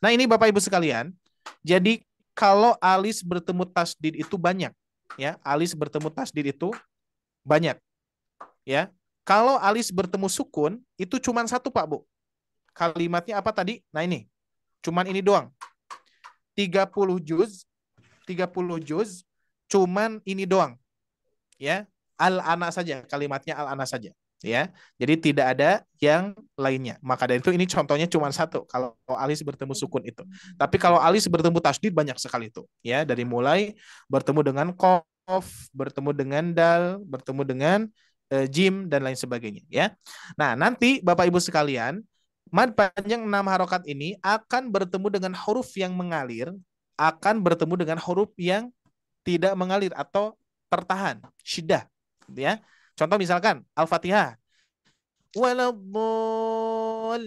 Nah, ini Bapak Ibu sekalian, jadi kalau alis bertemu tasdid itu banyak ya. Alis bertemu tasdid itu banyak ya. Kalau alis bertemu sukun itu cuma 1 Pak Bu. Kalimatnya apa tadi? Nah, ini. Cuman ini doang. 30 juz cuman ini doang. Ya. Al-ana saja, kalimatnya al-ana saja. Ya, jadi tidak ada yang lainnya. Maka dari itu ini contohnya cuma 1 kalau alis bertemu sukun itu. Tapi kalau alis bertemu tasdid banyak sekali itu. Ya, dari mulai bertemu dengan qaf, bertemu dengan dal, bertemu dengan jim dan lain sebagainya. Ya. Nah, nanti Bapak Ibu sekalian, mad panjang 6 harokat ini akan bertemu dengan huruf yang mengalir, akan bertemu dengan huruf yang tidak mengalir atau tertahan, syiddah. Ya. Contoh misalkan Al-Fatihah. Waladdall,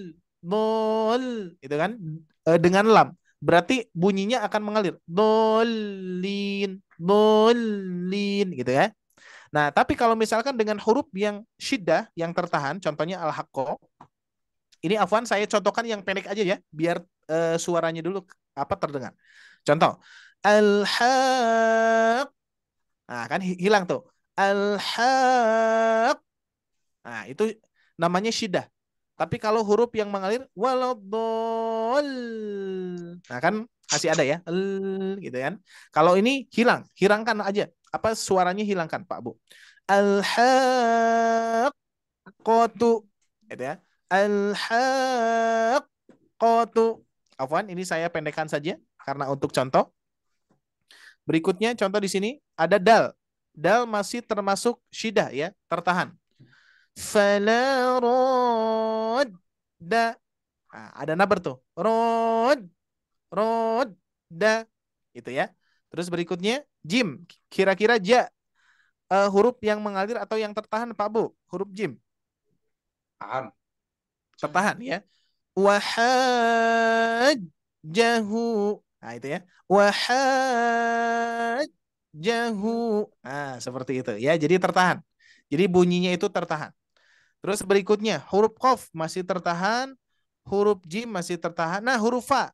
itu kan dengan lam. berarti bunyinya akan mengalir. Dolin, dolin gitu ya. Nah, tapi kalau misalkan dengan huruf yang syiddah, yang tertahan, contohnya al-haqqo, ini Afwan saya contohkan yang pendek aja ya, biar suaranya dulu apa terdengar. Contoh, al-haq. Nah, kan hilang tuh. Al-haq. Nah, itu namanya syiddah. Tapi kalau huruf yang mengalir waladhdall. Nah, kan masih ada ya. Gitu kan. Kalau ini hilang, hilangkan aja. Apa suaranya hilangkan, Pak Bu. Al-haqqatu. Gitu ya. Al-haqqatu. Afwan, ini saya pendekkan saja karena untuk contoh. Berikutnya contoh di sini ada dal. Dal masih termasuk syiddah ya, tertahan. Fala rodda. Nah, ada nabar tuh. Rodda. Itu ya. Terus berikutnya jim. Kira-kira ja huruf yang mengalir atau yang tertahan Pak Bu? Huruf jim. Tahan. Tertahan ya. Wahajjahu. Nah, itu ya. Wahajjahu. Nah, seperti itu ya. Jadi tertahan. Jadi bunyinya itu tertahan. Terus berikutnya huruf qaf masih tertahan, huruf jim masih tertahan. Nah, huruf fa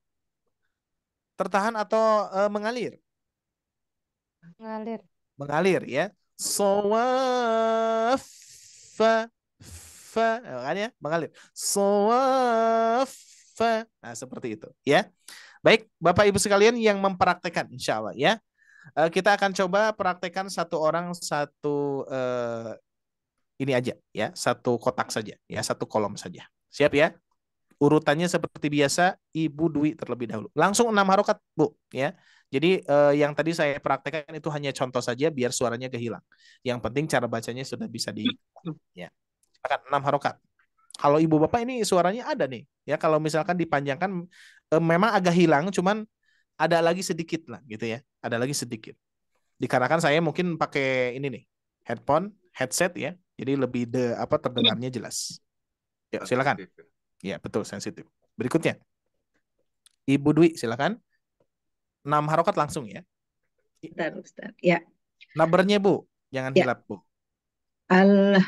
tertahan atau mengalir? Ngalir. Mengalir ya. Sawaffa fa kan ya, mengalir. Sawaffa. Nah, seperti itu ya. Baik, Bapak Ibu sekalian yang mempraktekkan insya Allah ya. Kita akan coba praktekkan satu orang satu ini aja ya, satu kotak saja ya, satu kolom saja. Siap ya? Urutannya seperti biasa, Ibu Dwi terlebih dahulu. Langsung 6 harokat, Bu, ya. Jadi yang tadi saya praktekkan itu hanya contoh saja biar suaranya kehilang. Yang penting cara bacanya sudah bisa di ya. Akan 6 harokat. Kalau Ibu Bapak ini suaranya ada nih, ya kalau misalkan dipanjangkan memang agak hilang, cuman ada lagi sedikit lah gitu ya. Ada lagi sedikit. Dikarenakan saya mungkin pakai ini nih, headset ya. Jadi lebih apa terdengarnya jelas. Ya, silakan. Ya, betul, sensitif. Berikutnya. Ibu Dwi, silakan. 6 harokat langsung ya. Bentar, Ustaz. Ya. Nabernya, Bu. Jangan Ya. hilap, Bu. Al-haqqahu.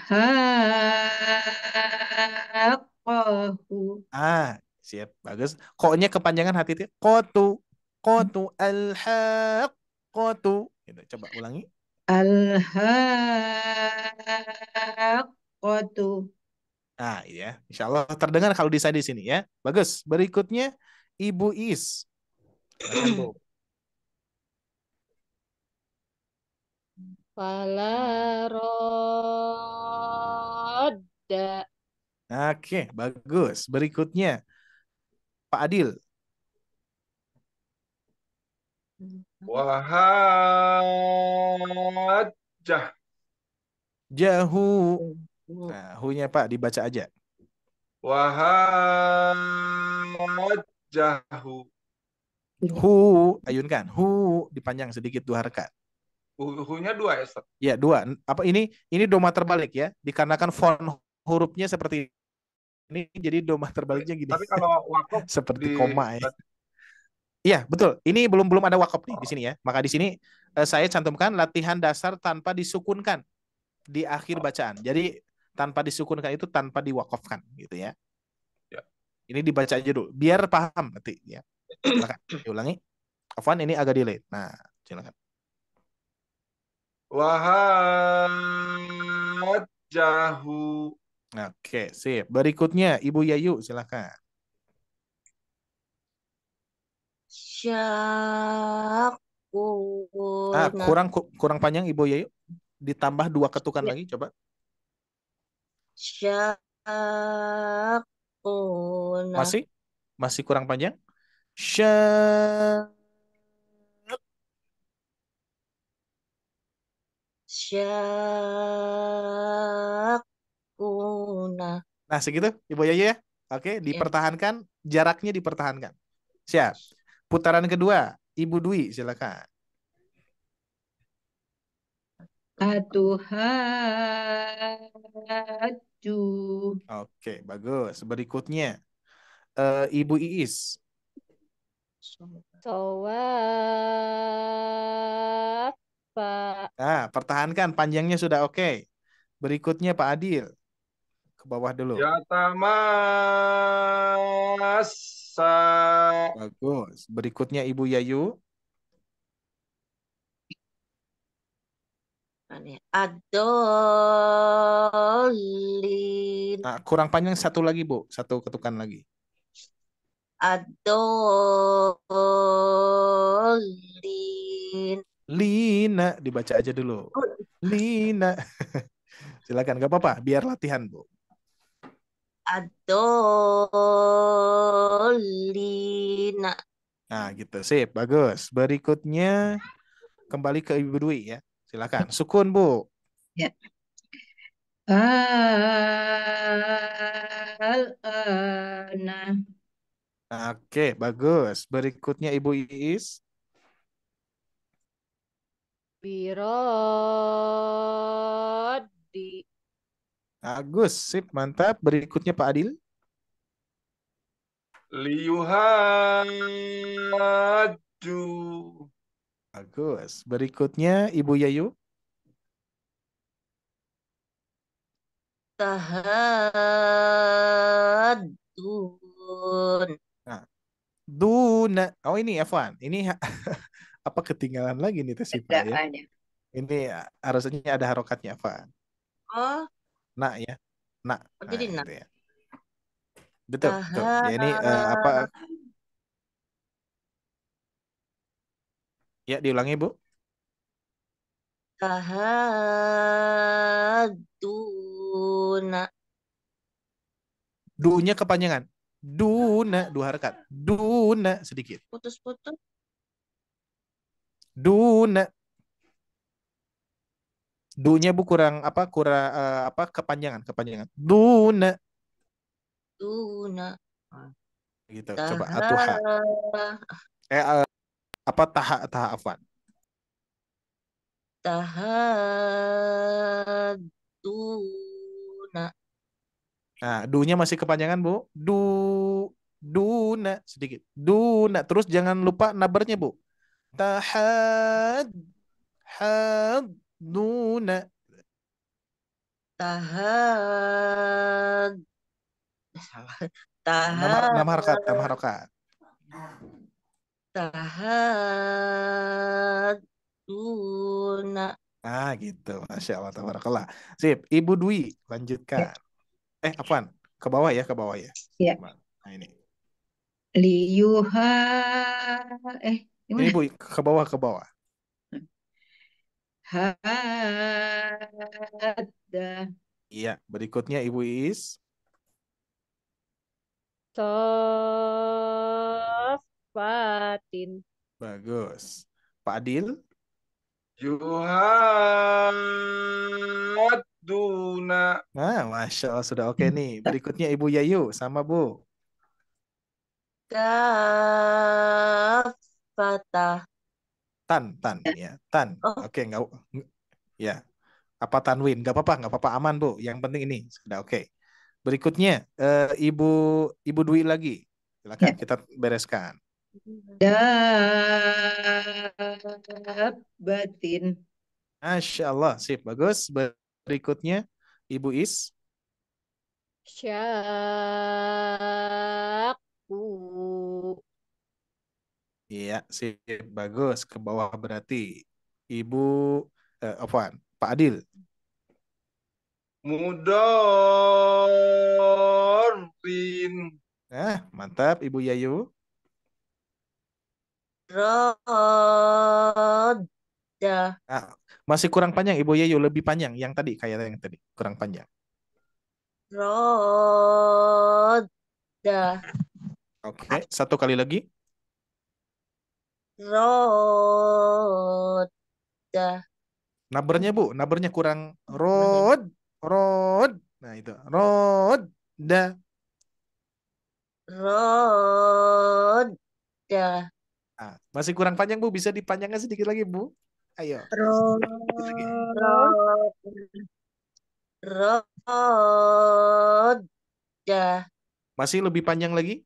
Siap. Bagus. Koknya kepanjangan hati itu. Kotu. Kotu. Al-haqqatu. Gitu. Coba ulangi. Al-haqqatu. Iya. Insya Allah terdengar kalau di sini ya. Bagus. Berikutnya, Ibu Is. Silakan, Bu. Fala rodda. Oke, bagus. Berikutnya, Pak Adil. Wahajjah. Jahu. Nah, hu-nya Pak dibaca aja. Wahajjahu. Hu, ayunkan. Hu dipanjang sedikit 2 harakat. Hu-nya 2 ya, Ustaz? Ya, 2. Apa ini doma terbalik ya? Dikarenakan font hurufnya seperti ini, jadi doma terbaliknya gini. Tapi kalau wakaf seperti koma ya. Iya, betul. Ini belum ada wakaf nih di sini ya. Maka di sini saya cantumkan latihan dasar tanpa disukunkan di akhir bacaan. Jadi tanpa disukunkan itu tanpa diwakafkan gitu ya. Ya. Ini dibaca aja dulu biar paham nanti ya. Silakan diulangi. Afwan ini agak delay. Nah, silakan. Wahajjahu. Oke, sip. Berikutnya Ibu Yayu, silakan. Syakuna. Kurang panjang Ibu Yayu. Ditambah 2 ketukan lagi, coba. Syakuna. Masih kurang panjang. Syakuna. Nah, segitu Ibu Yayu ya. Oke, dipertahankan, jaraknya dipertahankan. Siap. Putaran kedua, Ibu Dwi, silakan. Atuhaju. Oke, bagus. Berikutnya, Ibu Iis. Sowafa. Pertahankan panjangnya sudah oke. Berikutnya Pak Adil. Ke bawah dulu. Yatamasa. Bagus. Berikutnya Ibu Yayu. Adolin. Kurang panjang satu lagi, Bu. Satu ketukan lagi. Adolin. Lina. Dibaca aja dulu. Lina. Silakan. Gak apa-apa. Biar latihan, Bu. Adolina. Nah, gitu. Sip. Bagus. Berikutnya kembali ke Ibu Dwi ya. Silakan. Sukun, Bu. Ya. Nah. Oke, bagus. Berikutnya Ibu Iis. Birodi. Bagus, sip, mantap. Berikutnya Pak Adil. Liuhaju. Bagus. Berikutnya Ibu Yayu. Tahadun. Nah, Duna. Oh ini Evan. Ini apa ketinggalan lagi nih tes IPA ya? Ini harusnya ada harokatnya Evan. Oh. Nak ya. Nak. Oh, jadi nak. Gitu ya. Betul, betul. Ya ini apa? Ya diulangi Bu. Tahaduna. Du-nya kepanjangan. Duna, dua harokat. Duna sedikit. Putus-putus. Duna. Du-nya Bu kurang apa? Kurang apa? Kepanjangan. Duna. Duna. Gitu. Coba atuha. Apa taha afwan. Tahaduna. Nah, du-nya masih kepanjangan, Bu. Duna sedikit. Duna. Terus jangan lupa nabernya, Bu. Duna. Salah. Nama harokat. Tahaduna. Gitu. Masya Allah, tabarakallah. Sip. Ibu Dwi, lanjutkan. Afwan. Ke bawah ya. Ya. Nah, ini. Liyuha. Ini Bu, ke bawah. Hada. Iya, berikutnya Ibu Is. Sofatin. Bagus. Pak Adil. Yuhaduna. Nah, Masya Allah sudah oke nih. Berikutnya Ibu Yayu sama Bu. Kafatah. Tan ya. Tan. Oh. Oke, enggak ya. Apa tanwin? Enggak apa-apa, aman Bu. Yang penting ini sudah oke. Berikutnya Ibu Dwi lagi. Silakan kita bereskan. Batin. Masya Allah, sip, bagus. Berikutnya Ibu Is. Syaku. Iya, sip, bagus. Ke bawah berarti Ibu Afwan, Pak Adil. Mudorin. Mantap Ibu Yayu. Roda. Masih kurang panjang Ibu Yayu, lebih panjang yang tadi kayak yang tadi, kurang panjang. Roda. Oke, satu kali lagi. Roda. Nabernya Bu, nabernya kurang. Rod. Nah itu, roda. Roda. Masih kurang panjang Bu, bisa dipanjangkan sedikit lagi Bu. Ayo. Roda. Masih lebih panjang lagi?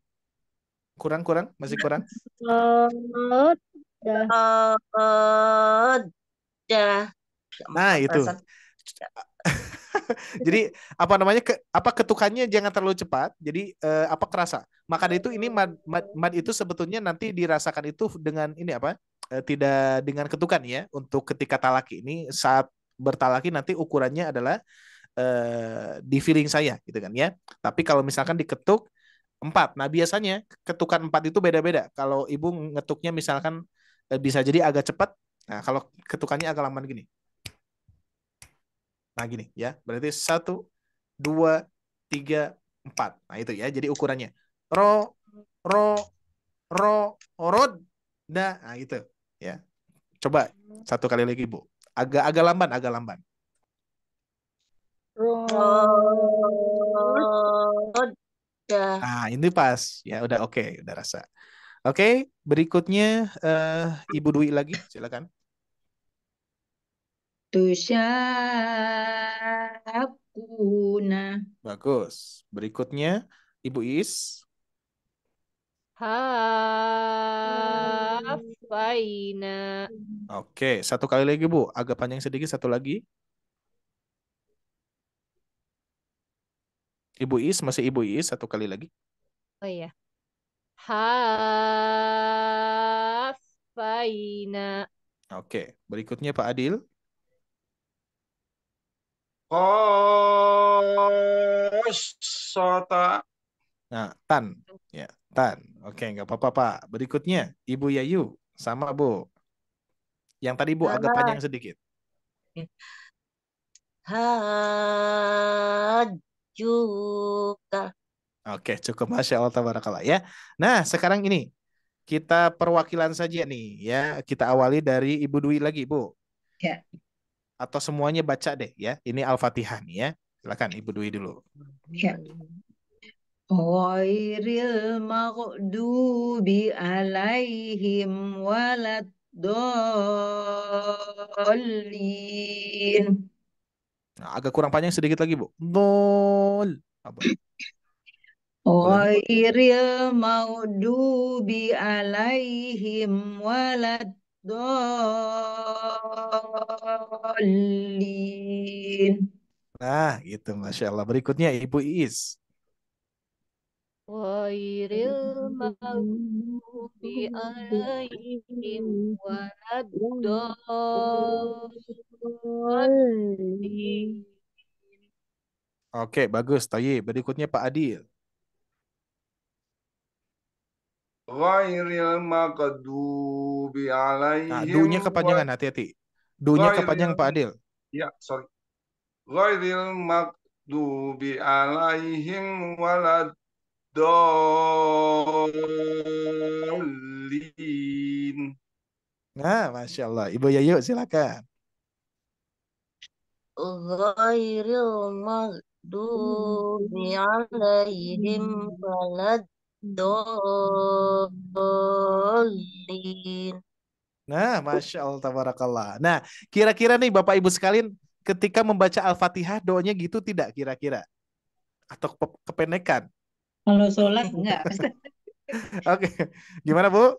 Kurang, masih kurang. Dah. Nah, itu. Jadi apa namanya ketukannya jangan terlalu cepat. Jadi apa kerasa. Maka itu ini mad itu sebetulnya nanti dirasakan itu dengan ini apa? Tidak dengan ketukan ya. Untuk ketika talaki ini saat bertalaki nanti ukurannya adalah di feeling saya gitu kan ya. Tapi kalau misalkan diketuk 4. Nah, biasanya ketukan 4 itu beda-beda. Kalau ibu ngetuknya misalkan bisa jadi agak cepat. Nah, kalau ketukannya agak lamban gini. Nah, gini ya. Berarti 1, 2, 3, 4. Nah, itu ya. Jadi ukurannya. Ro, rod, da. Nah, itu ya. Coba satu kali lagi, Bu. Agak lamban, agak lamban. Nah, ini pas. Ya, udah oke, udah rasa. Oke, berikutnya Ibu Dwi lagi, silakan. Tusyakuna. Bagus. Berikutnya Ibu Is. Hafaina. Oke, satu kali lagi Bu, agak panjang sedikit, satu lagi. Ibu Is, masih Ibu Is, satu kali lagi. Oh iya. Hafaina. Oke, berikutnya Pak Adil. Sota. Nah, tan. Ya, tan. Oke, nggak apa-apa Pak. Berikutnya Ibu Yayu, sama Bu. Yang tadi Bu agak panjang sedikit. Hajuka. Oke, cukup Masya Allah tabarakallah ya. Nah, sekarang ini kita perwakilan saja nih ya. Kita awali dari Ibu Dwi lagi, Bu. Ya. Atau semuanya baca deh ya. Ini Al-Fatihah nih ya. Silakan Ibu Dwi dulu. Ya. Ghairil maghdubi alaihim waladdallin. Nah, agak kurang panjang sedikit lagi, Bu. Dol. Apa? Ghairil maghdubi alaihim waladdallin. Nah, gitu. Masya Allah. Berikutnya Ibu Is. Ghairil maghdubi alaihim waladdallin. Oke, bagus. Tayyib. Berikutnya Pak Adil. Ghairil maghdubi Nah, alaihim du-nya kepanjangan, hati-hati. Du-nya kepanjangan Pak Adil. Ya, sorry. Ghairil maghdubi alaihim waladdallin. Nah, Masya Allah. Ibu Yayu, silakan. Ghairil maghdubi alaihim waladdallin. Nah, Masya Allah, tabarakallah. Nah, kira-kira nih Bapak Ibu sekalian, ketika membaca Al-Fatihah, doanya gitu tidak kira-kira? Atau kependekan? Kalau sholat enggak. Oke, gimana Bu?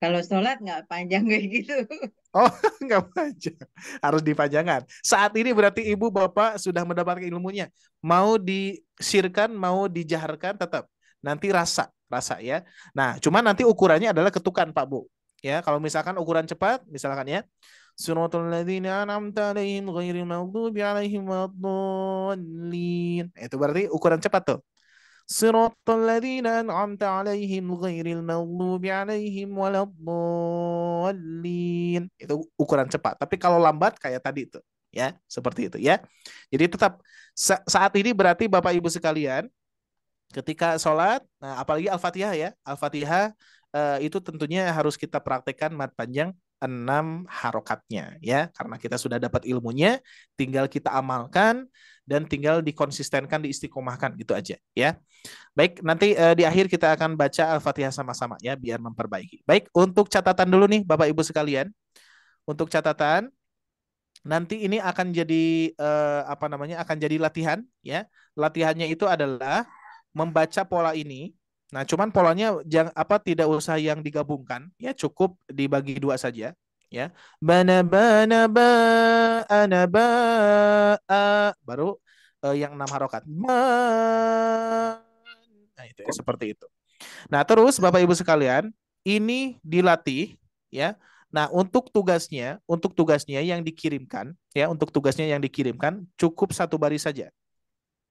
Kalau sholat enggak panjang kayak gitu. Oh, nggak panjang. Harus dipanjangkan. Saat ini berarti Ibu Bapak sudah mendapatkan ilmunya. Mau disirkan, mau dijaharkan, tetap. Nanti rasa ya. Nah, cuman nanti ukurannya adalah ketukan Pak Bu. Ya, kalau misalkan ukuran cepat, misalkan ya. Suratul ladzina an'amta 'alaihim ghairil maghdubi 'alaihim waladdallin. Itu berarti ukuran cepat tuh. Siratal ladzina an'amta 'alaihim ghairil maghdubi 'alaihim waladdallin. Itu ukuran cepat. Tapi kalau lambat kayak tadi itu, ya, seperti itu ya. Jadi tetap saat ini berarti Bapak Ibu sekalian ketika sholat, nah apalagi Al-Fatihah ya, Al-Fatihah itu tentunya harus kita praktekkan mad panjang 6 harokatnya ya, karena kita sudah dapat ilmunya, tinggal kita amalkan dan tinggal dikonsistenkan, diistiqomahkan gitu aja ya. Baik, nanti di akhir kita akan baca Al-Fatihah sama-sama ya, biar memperbaiki. Baik, untuk catatan dulu nih Bapak Ibu sekalian, untuk catatan nanti ini akan jadi apa namanya, akan jadi latihan ya. Latihannya itu adalah membaca pola ini Nah, cuman polanya tidak usah yang digabungkan, ya cukup dibagi dua saja, ya. Bana bana ba ana ba baru yang 6 harokat. Nah, itu ya, seperti itu. Nah, terus Bapak Ibu sekalian, ini dilatih, ya. Nah, untuk tugasnya yang dikirimkan, ya, untuk tugasnya yang dikirimkan cukup satu baris saja.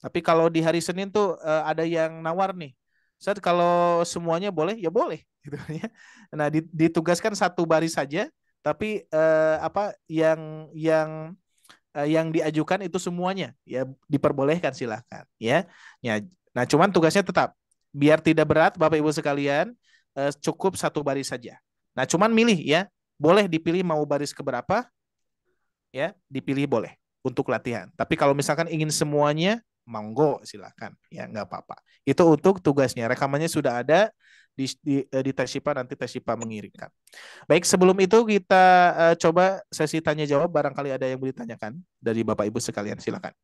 Tapi kalau di hari Senin tuh ada yang nawar nih. Saat kalau semuanya boleh, ya boleh gitu ya. Nah, ditugaskan satu baris saja, tapi yang diajukan itu semuanya ya diperbolehkan, silahkan ya. Ya. Nah, cuman tugasnya tetap biar tidak berat Bapak Ibu sekalian, cukup satu baris saja. Nah, cuman milih ya, boleh dipilih mau baris keberapa, ya dipilih boleh untuk latihan. Tapi kalau misalkan ingin semuanya, monggo silahkan ya, nggak apa-apa. Itu untuk tugasnya. Rekamannya sudah ada di Teshipa, nanti Teshipa mengirimkan. Baik, sebelum itu kita coba sesi tanya jawab, barangkali ada yang mau ditanyakan dari Bapak Ibu sekalian, silakan.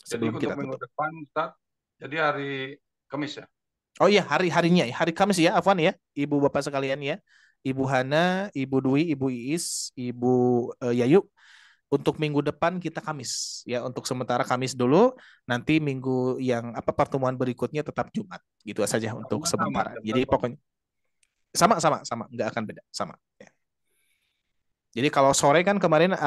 Jadi untuk minggu depan, Ustaz, jadi hari Kamis ya? Oh iya, hari-harinya, hari Kamis ya, Afwan ya, Ibu Bapak sekalian ya. Ibu Hana, Ibu Dwi, Ibu Iis, Ibu Yayu. Untuk minggu depan kita Kamis ya, untuk sementara Kamis dulu, nanti minggu yang pertemuan berikutnya tetap Jumat, gitu saja untuk sementara. Jadi pokoknya sama nggak akan beda, sama ya. Jadi kalau sore kan kemarin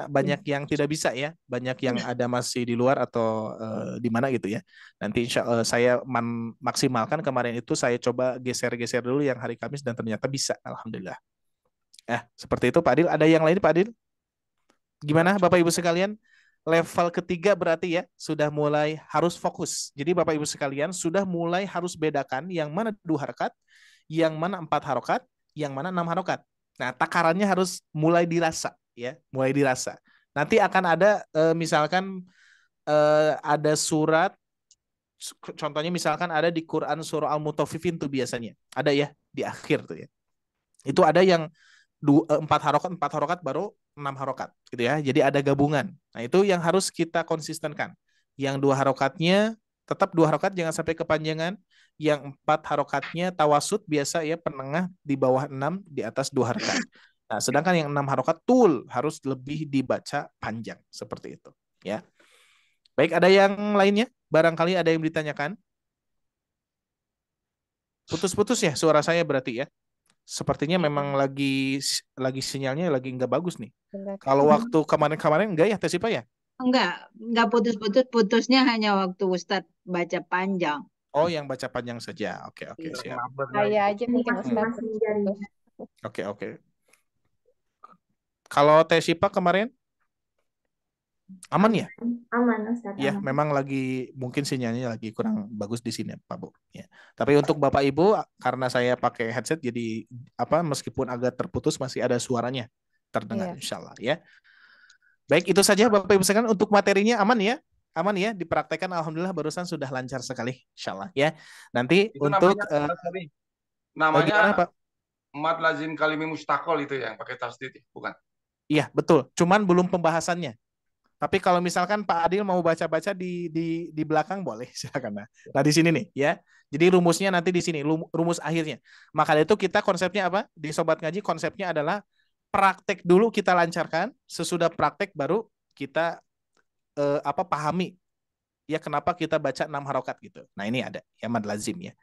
banyak yang tidak bisa ya, banyak yang ada masih di luar atau di mana gitu ya. Nanti insya Allah saya maksimalkan, kemarin itu saya coba geser-geser dulu yang hari Kamis dan ternyata bisa, alhamdulillah. Seperti itu Pak Adil. Ada yang lain Pak Adil? Gimana Bapak Ibu sekalian? Level ketiga berarti ya sudah mulai harus fokus. Jadi Bapak Ibu sekalian sudah mulai harus bedakan yang mana 2 harokat, yang mana 4 harokat, yang mana 6 harokat. Nah, takarannya harus mulai dirasa ya, mulai dirasa. Nanti akan ada misalkan ada surat, contohnya misalkan ada di Quran surah Al-Mutaffifin tuh biasanya. Ada ya di akhir tuh ya. Itu ada yang 4 harokat baru 6 harokat gitu ya. Jadi ada gabungan. Nah, itu yang harus kita konsistenkan. Yang 2 harokatnya tetap 2 harokat, jangan sampai kepanjangan. Yang 4 harokatnya tawasud biasa ya, penengah di bawah 6, di atas 2 harokat. Nah, sedangkan yang 6 harokat harus lebih dibaca panjang seperti itu ya. Baik, ada yang lainnya? Barangkali ada yang ditanyakan? Putus-putus ya suara saya berarti ya. Sepertinya memang lagi sinyalnya lagi nggak bagus nih. Kalau waktu kemarin enggak ya Tesipa ya? Enggak putus-putus, putusnya hanya waktu Ustadz baca panjang. Oh, yang baca panjang saja. Oke, siap. Saya aja mungkin Ustadz. Oke. Kalau Tesipa kemarin aman ya? Aman Ustadz. Ya, memang lagi mungkin sinyalnya lagi kurang bagus di sini Pak Bu. Ya. Tapi untuk Bapak Ibu, karena saya pakai headset, jadi meskipun agak terputus masih ada suaranya terdengar, insya Allah ya. Baik, itu saja Bapak Ibu sekalian untuk materinya. Aman ya, dipraktekkan alhamdulillah barusan sudah lancar sekali, insya Allah ya. Nanti itu untuk namanya Pak? Mad lazim kalimi mustaqol itu yang pakai tasdid, bukan? Iya, betul. Cuman belum pembahasannya. Tapi kalau misalkan Pak Adil mau baca-baca di belakang boleh, silakan. Nah, di sini nih ya. Jadi rumusnya nanti di sini, rumus akhirnya. Maka itu kita konsepnya apa? Di Sobat Ngaji konsepnya adalah praktek dulu kita lancarkan, sesudah praktek baru kita pahami ya kenapa kita baca 6 harokat gitu. Nah, ini ada ya mad lazim ya.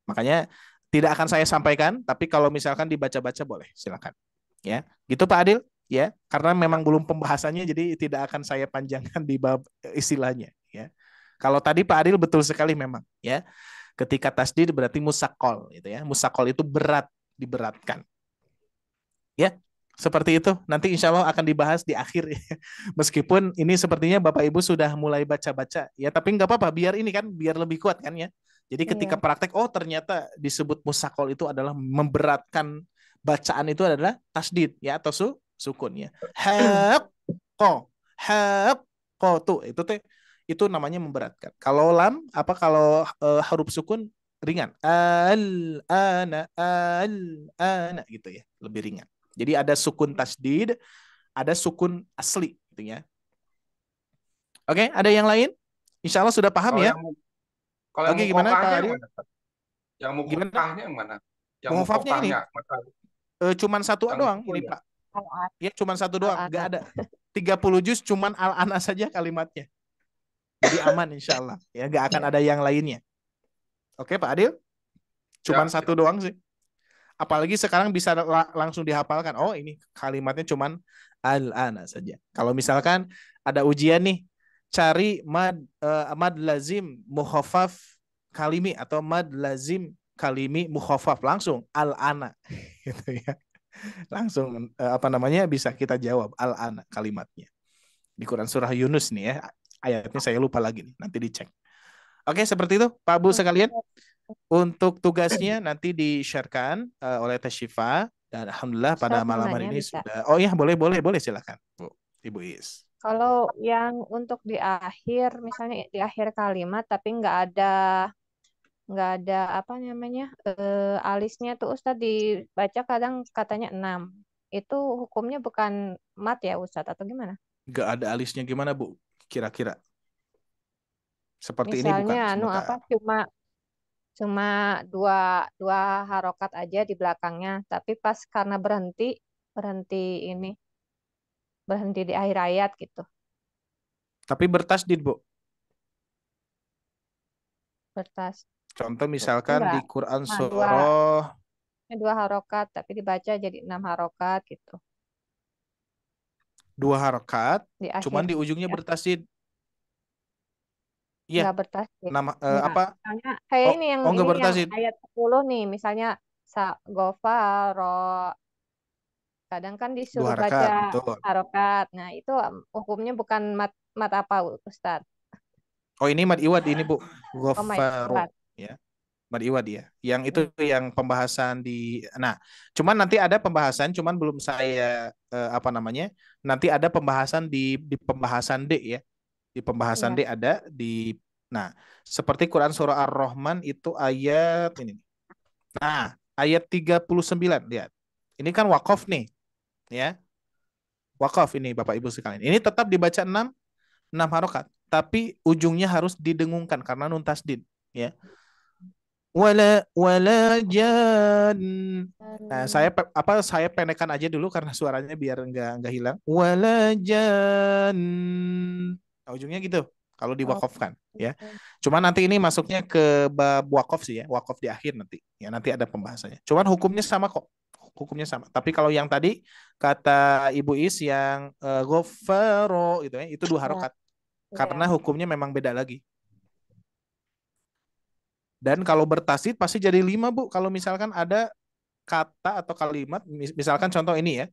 Makanya tidak akan saya sampaikan, tapi kalau misalkan dibaca-baca boleh, silakan. Ya, gitu Pak Adil. Ya, karena memang belum pembahasannya, jadi tidak akan saya panjangkan di bab istilahnya. Ya, kalau tadi Pak Adil betul sekali memang. Ya, ketika tasdid berarti musakol, gitu ya. Musakol itu berat, diberatkan. Ya, seperti itu. Nanti insya Allah akan dibahas di akhir. Ya. Meskipun ini sepertinya Bapak Ibu sudah mulai baca-baca, ya. Tapi nggak apa-apa, biar ini kan, biar lebih kuat kan ya. Jadi ketika praktek, oh ternyata disebut musakol itu adalah memberatkan, bacaan itu adalah tasdid, ya, atau sukun ya. Ko tuh itu namanya memberatkan. Kalau lam kalau huruf sukun ringan. Ana gitu ya, lebih ringan. Jadi ada sukun tasdid, ada sukun asli gitu ya. Oke, ada yang lain? Insya Allah sudah paham ya? Kalau yang Oke, gimana Pak mukokahnya yang Adil? mana? Yang Gimana? mukokahnya yang mana? Yang Muhafafnya ini mukokahnya, cuman satu yang doang full ini ya. Pak. Al-An. Ya, cuman satu doang, nggak Al-Ana. ada. 30 juz cuman al-ana saja kalimatnya. Jadi aman insya Allah. Ya, nggak akan ada yang lainnya. Oke Pak Adil? Cuman Siap, satu siap. doang sih. Apalagi sekarang bisa langsung dihafalkan. Oh, ini kalimatnya cuman al-ana saja. Kalau misalkan ada ujian nih, cari mad lazim mukhafaf kalimi atau mad lazim kalimi mukhafaf, langsung al-ana gitu ya. Langsung apa namanya bisa kita jawab al-ana kalimatnya. Di Quran surah Yunus nih ya. Ayatnya saya lupa lagi nih, nanti dicek. Oke, seperti itu Pak Bu sekalian. Untuk tugasnya nanti di-sharekan oleh Teh Syifa, dan alhamdulillah pada Ustadz mau malam hari nanya ini bisa? sudah. Oh ya, boleh silakan Bu Ibu Is. Kalau yang untuk di akhir, misalnya di akhir kalimat, tapi nggak ada apa namanya alisnya tuh Ustadz dibaca kadang katanya 6. Itu hukumnya bukan mat ya Ustadz atau gimana? Gak ada alisnya gimana Bu? Kira-kira seperti ini Misalnya bukan? apa Sebentar. cuma cuma dua dua harokat aja di belakangnya, tapi pas karena berhenti berhenti ini berhenti di akhir ayat gitu. Tapi bertasdid Bu. Kertas Contoh misalkan enggak, di Quran cuma surah dua harokat tapi dibaca jadi 6 harokat gitu 2 harakat, di cuman akhir di ujungnya ya. bertasdid. Iya, Nggak bertasdid, nama enggak, apa? misalnya kayak Oh, ini yang oh nggak bertasdid. ayat 10 nih, misalnya gofaro, kadang kan 2 disuruh baca harakat, betul. harokat. Nah itu hukumnya bukan mat mat apa Ustadz? Oh, ini mad iwad ini Bu. Oh my Ghafaru God. ya. Mad iwad ya. Yang itu Hmm. yang pembahasan di cuman nanti ada pembahasan, cuman belum saya apa namanya? Nanti ada pembahasan di pembahasan D ya. Di pembahasan Iya. D ada di seperti Quran surah Ar-Rahman itu ayat ini. Nah, ayat 39 lihat. Ini kan wakaf nih, ya. Wakaf ini Bapak Ibu sekalian. Ini tetap dibaca 6 harokat, tapi ujungnya harus didengungkan karena nun tasdid, ya. Wala jan. Nah, saya pendekkan aja dulu karena suaranya biar enggak hilang. Wala jan. Nah, ujungnya gitu kalau Oh, diwakafkan, ya. gitu. Cuma nanti ini masuknya ke bab wakaf sih ya, wakaf di akhir nanti. Ya, nanti ada pembahasannya. Cuman hukumnya sama kok. Hukumnya sama. Tapi kalau yang tadi kata Ibu Is yang ghafaro itu ya, itu 2 Ya, harokat. ya. Karena hukumnya memang beda lagi. Dan kalau bertasdid pasti jadi 5 Bu. Kalau misalkan ada kata atau kalimat, misalkan contoh ini ya.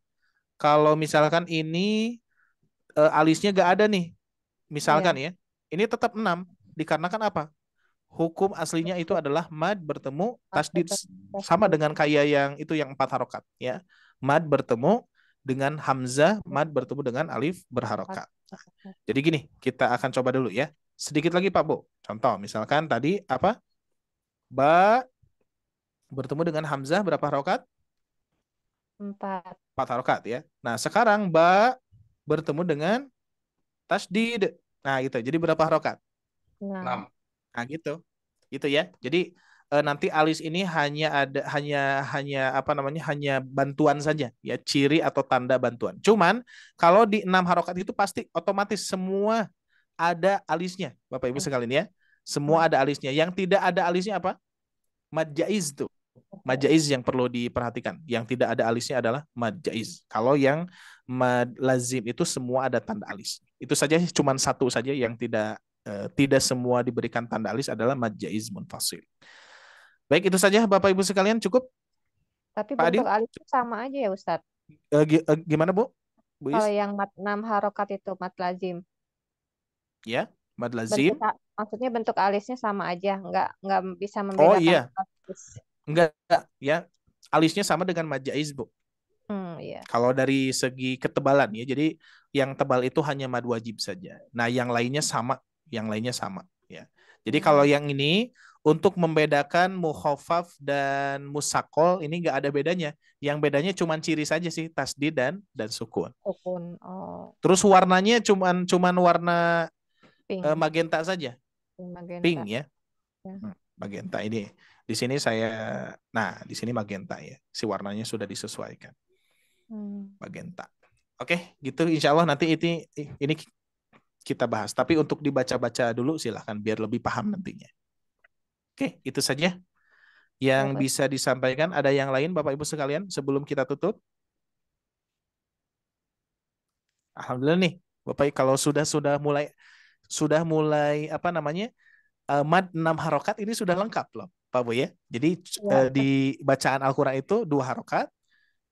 Kalau misalkan ini alisnya gak ada nih, misalkan Iya. ya, ini tetap 6. Dikarenakan apa? Hukum aslinya itu adalah mad bertemu tasdid, sama dengan kayak yang itu yang 4 harokat ya. Mad bertemu dengan hamzah, mad bertemu dengan alif berharokat. Jadi gini, kita akan coba dulu ya. Sedikit lagi Pak Bu. Contoh, misalkan tadi apa? Ba bertemu dengan hamzah berapa harokat? 4. 4 harokat ya. Nah, sekarang ba bertemu dengan tasdid. Nah, gitu. Jadi berapa harokat? 6. 6. Nah, gitu. Gitu ya. Jadi nanti alis ini hanya apa namanya? Hanya bantuan saja ya, ciri atau tanda bantuan. Cuman kalau di 6 harokat itu pasti otomatis semua ada alisnya, Bapak Ibu sekalian ya. Semua ada alisnya. Yang tidak ada alisnya apa? Mad jaiz tuh. Mad jaiz yang perlu diperhatikan. Yang tidak ada alisnya adalah mad jaiz. Kalau yang mad lazim itu semua ada tanda alis. Itu saja, cuma satu saja yang tidak semua diberikan tanda alis adalah mad jaiz munfasil. Baik, itu saja Bapak Ibu sekalian, cukup Tapi Pak bentuk Adil? alisnya sama aja ya Ustadz. Gimana Bu? Bu Kalau Is? yang mat 6 harokat itu mat lazim. Ya, mad Bentuk lazim. maksudnya bentuk alisnya sama aja, nggak bisa Oh membedakan. iya, enggak ya. Alisnya sama dengan mad jaiz Bu. Iya. Kalau dari segi ketebalan ya, jadi yang tebal itu hanya mad wajib saja. Nah, yang lainnya sama ya. Jadi kalau yang ini untuk membedakan mukhafaf dan musakol ini nggak ada bedanya. Yang bedanya cuma ciri saja sih, tasdid dan sukun. Sukun. Oh, Terus warnanya cuman warna pink. magenta saja. Pink magenta. Pink ya. Magenta ini. Di sini saya, nah di sini magenta ya. Si warnanya sudah disesuaikan. Magenta. Oke, gitu. Insya Allah nanti ini kita bahas. Tapi untuk dibaca-baca dulu silahkan biar lebih paham nantinya. Oke, itu saja yang bisa disampaikan. Ada yang lain Bapak Ibu sekalian sebelum kita tutup? Alhamdulillah nih, Bapak kalau sudah mulai apa namanya? Mad 6 harokat ini sudah lengkap loh, Pak Bu ya. Jadi di bacaan Al-Qur'an itu 2 harokat,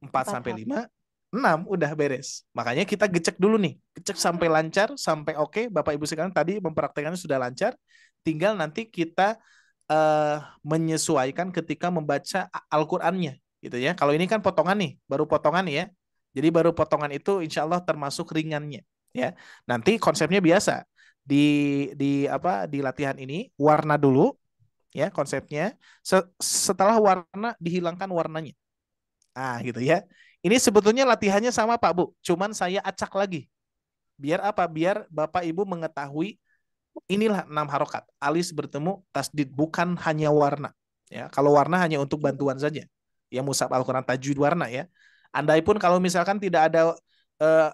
4 sampai 5, 6 udah beres. Makanya kita gecek dulu nih, gecek sampai lancar, sampai oke. Bapak Ibu sekalian tadi mempraktekannya sudah lancar. Tinggal nanti kita menyesuaikan ketika membaca Al-Qur'annya gitu ya. Kalau ini kan potongan nih, baru potongan ya. Jadi baru potongan itu insya Allah termasuk ringannya ya. Nanti konsepnya biasa di latihan ini warna dulu ya konsepnya. Setelah warna dihilangkan warnanya. Ah gitu ya. Ini sebetulnya latihannya sama Pak Bu, cuman saya acak lagi. Biar apa? Biar Bapak Ibu mengetahui inilah 6 harokat. Alis bertemu tasdid, bukan hanya warna. Ya, kalau warna hanya untuk bantuan saja. Ya mushaf Al-Qur'an tajwid warna ya. Andai pun kalau misalkan tidak ada,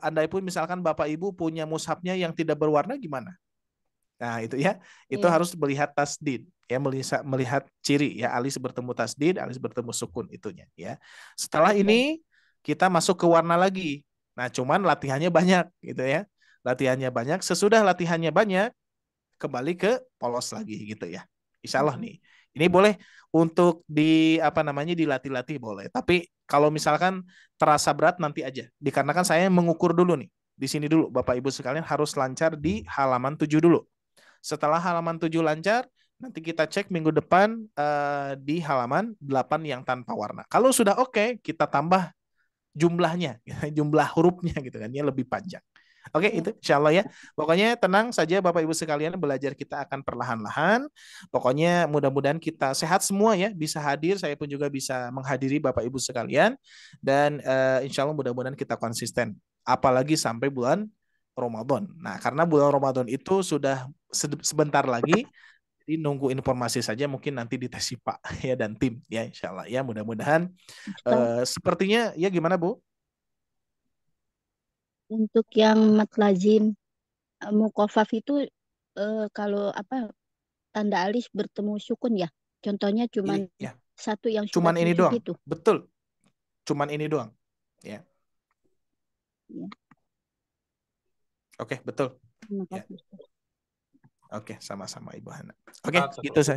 andai pun misalkan Bapak Ibu punya mushafnya yang tidak berwarna gimana? Nah itu ya, itu harus melihat tasdid. Ya, melihat ciri ya, alis bertemu tasdid, alis bertemu sukun itunya ya. Setelah ini kita masuk ke warna lagi. Nah cuman latihannya banyak gitu ya. Latihannya banyak, sesudah latihannya banyak kembali ke polos lagi gitu ya. Insya Allah nih. Ini boleh untuk dilatih-latih boleh. Tapi kalau misalkan terasa berat nanti aja. Dikarenakan saya mengukur dulu nih. Di sini dulu Bapak Ibu sekalian harus lancar di halaman 7 dulu. Setelah halaman 7 lancar, nanti kita cek minggu depan di halaman 8 yang tanpa warna. Kalau sudah oke, kita tambah jumlahnya, jumlah hurufnya gitu kan, ya lebih panjang. Oke, itu insya Allah ya. Pokoknya tenang saja Bapak Ibu sekalian, belajar kita akan perlahan-lahan. Pokoknya mudah-mudahan kita sehat semua ya, bisa hadir, saya pun juga bisa menghadiri Bapak Ibu sekalian. Dan insya Allah mudah-mudahan kita konsisten. Apalagi sampai bulan Ramadan. Nah, karena bulan Ramadan itu sudah sebentar lagi, jadi nunggu informasi saja mungkin nanti dites Pak ya dan tim ya insya Allah ya mudah-mudahan sepertinya ya gimana Bu? Untuk yang mat lazim mukofaf itu kalau tanda alis bertemu sukun ya. Contohnya cuman ya. Satu yang cuman ini doang. itu. Betul. Cuman ini doang. Ya. Oke, betul. Ya. Oke, sama-sama Ibu Hana. Oke, gitu saya.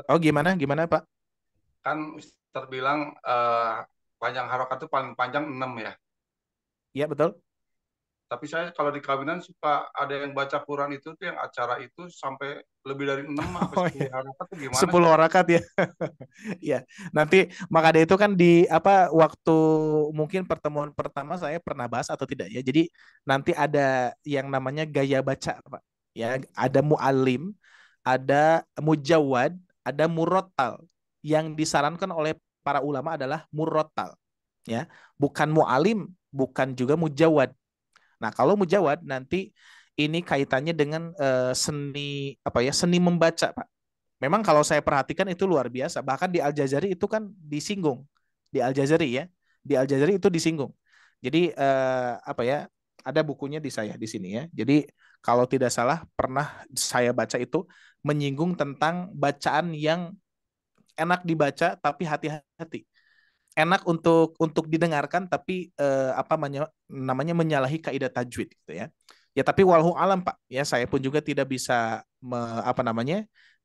Oh, gimana Pak? Kan Ustaz bilang panjang harokat itu paling panjang 6 ya. Iya, betul. Tapi saya kalau di kawinan suka ada yang baca Quran itu tuh yang acara itu sampai lebih dari 6 sampai 10 harokat itu gimana? 10 harokat ya. Ya, nanti maka ada itu kan di waktu mungkin pertemuan pertama saya pernah bahas atau tidak ya. Jadi nanti ada yang namanya gaya baca, Pak. Ya, ada mu'alim, ada mujawad, ada murottal. Yang disarankan oleh para ulama adalah murottal. Ya, bukan mu'alim, bukan juga mujawad. Nah, kalau mujawad nanti ini kaitannya dengan seni seni membaca, Pak. Memang kalau saya perhatikan itu luar biasa. Bahkan di Al-Jazari itu kan disinggung. Di Al-Jazari ya. Di Al-Jazari itu disinggung. Jadi ada bukunya di saya di sini ya. Jadi kalau tidak salah pernah saya baca itu menyinggung tentang bacaan yang enak dibaca tapi hati-hati. Enak untuk didengarkan tapi namanya menyalahi kaidah tajwid gitu ya. Ya tapi walhu alam Pak ya, saya pun juga tidak bisa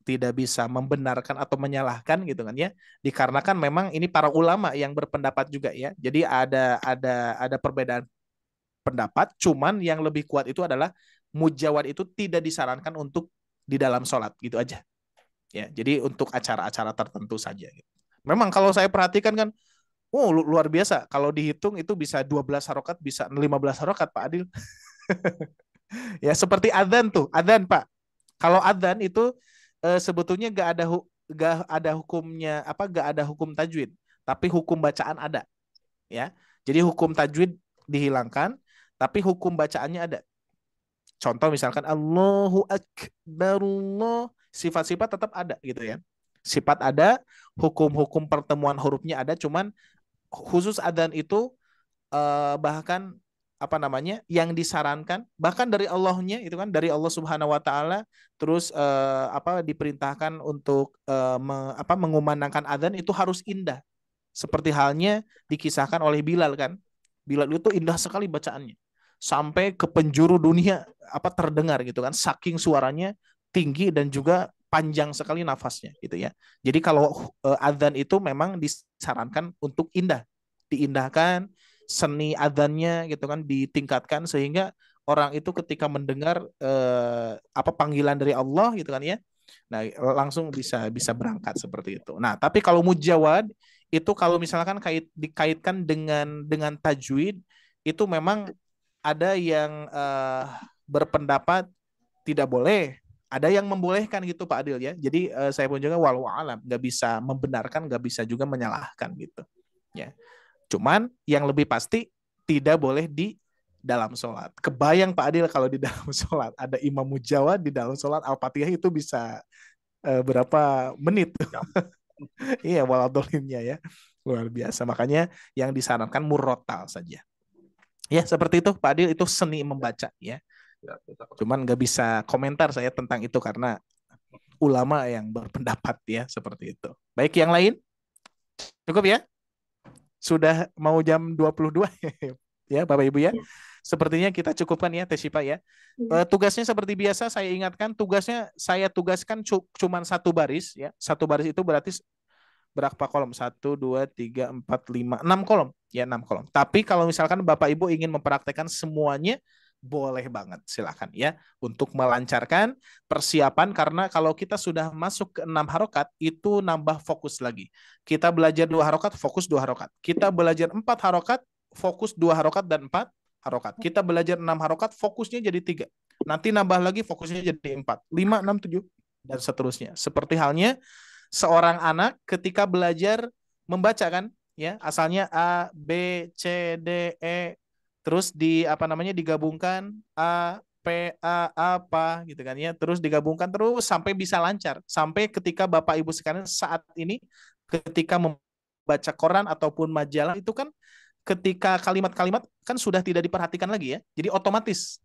tidak bisa membenarkan atau menyalahkan gitu kan ya. Dikarenakan memang ini para ulama yang berpendapat juga ya. Jadi ada perbedaan pendapat, cuman yang lebih kuat itu adalah mujawad itu tidak disarankan untuk di dalam sholat gitu aja. Ya, jadi untuk acara-acara tertentu saja gitu. Memang kalau saya perhatikan kan luar biasa. Kalau dihitung itu bisa 12 harokat, bisa 15 harokat Pak Adil. Ya seperti adzan tuh, adzan Pak. Kalau adzan itu sebetulnya gak ada hukumnya gak ada hukum tajwid, tapi hukum bacaan ada. Ya. Jadi hukum tajwid dihilangkan, tapi hukum bacaannya ada. Contoh misalkan Allahu Akbar Allah, sifat-sifat tetap ada gitu ya. Sifat ada, hukum-hukum pertemuan hurufnya ada, cuman khusus adzan itu bahkan apa namanya yang disarankan bahkan dari Allahnya itu kan, dari Allah Subhanahu wa taala, terus diperintahkan untuk mengumandangkan adzan itu harus indah. Seperti halnya dikisahkan oleh Bilal kan. Bilal itu indah sekali bacaannya. Sampai ke penjuru dunia terdengar gitu kan, saking suaranya tinggi dan juga panjang sekali nafasnya gitu ya. Jadi kalau adzan itu memang disarankan untuk indah, diindahkan, seni adzannya gitu kan ditingkatkan sehingga orang itu ketika mendengar panggilan dari Allah gitu kan ya, nah langsung bisa berangkat seperti itu. Nah, tapi kalau mujawad itu kalau misalkan dikaitkan dengan tajwid itu memang ada yang berpendapat tidak boleh, ada yang membolehkan gitu Pak Adil ya. Jadi saya pun juga walau alam nggak bisa membenarkan, nggak bisa juga menyalahkan gitu ya. Cuman yang lebih pasti tidak boleh di dalam sholat. Kebayang Pak Adil kalau di dalam sholat ada imam mujawad di dalam sholat Al-Fatihah itu bisa berapa menit? Iya, waladolimnya ya. Luar biasa. Makanya yang disarankan murotal saja. Ya, seperti itu Pak Adil, itu seni membaca ya. Cuman nggak bisa komentar saya tentang itu karena ulama yang berpendapat ya seperti itu. Baik, yang lain? Cukup ya? Sudah mau jam 22 ya Bapak Ibu ya. Sepertinya kita cukupkan ya Teh Syifa ya. Tugasnya seperti biasa saya ingatkan, tugasnya saya tugaskan cuma satu baris ya. Satu baris itu berarti berapa kolom? 1, 2, 3, 4, 5, 6 kolom ya, 6 kolom. Tapi kalau misalkan Bapak Ibu ingin mempraktekkan semuanya, boleh banget, silakan ya, untuk melancarkan persiapan, karena kalau kita sudah masuk ke 6 harokat itu nambah fokus lagi. Kita belajar 2 harokat, fokus 2 harokat. Kita belajar 4 harokat, fokus 2 harokat dan 4 harokat. Kita belajar 6 harokat, fokusnya jadi 3. Nanti nambah lagi, fokusnya jadi 4, 5, 6, 7 dan seterusnya. Seperti halnya seorang anak ketika belajar membaca kan ya, asalnya A, B, C, D, E, terus digabungkan A, P, A, apa gitu kan ya, terus digabungkan terus sampai bisa lancar, sampai ketika Bapak Ibu sekalian saat ini ketika membaca koran ataupun majalah itu kan, ketika kalimat-kalimat kan sudah tidak diperhatikan lagi ya, jadi otomatis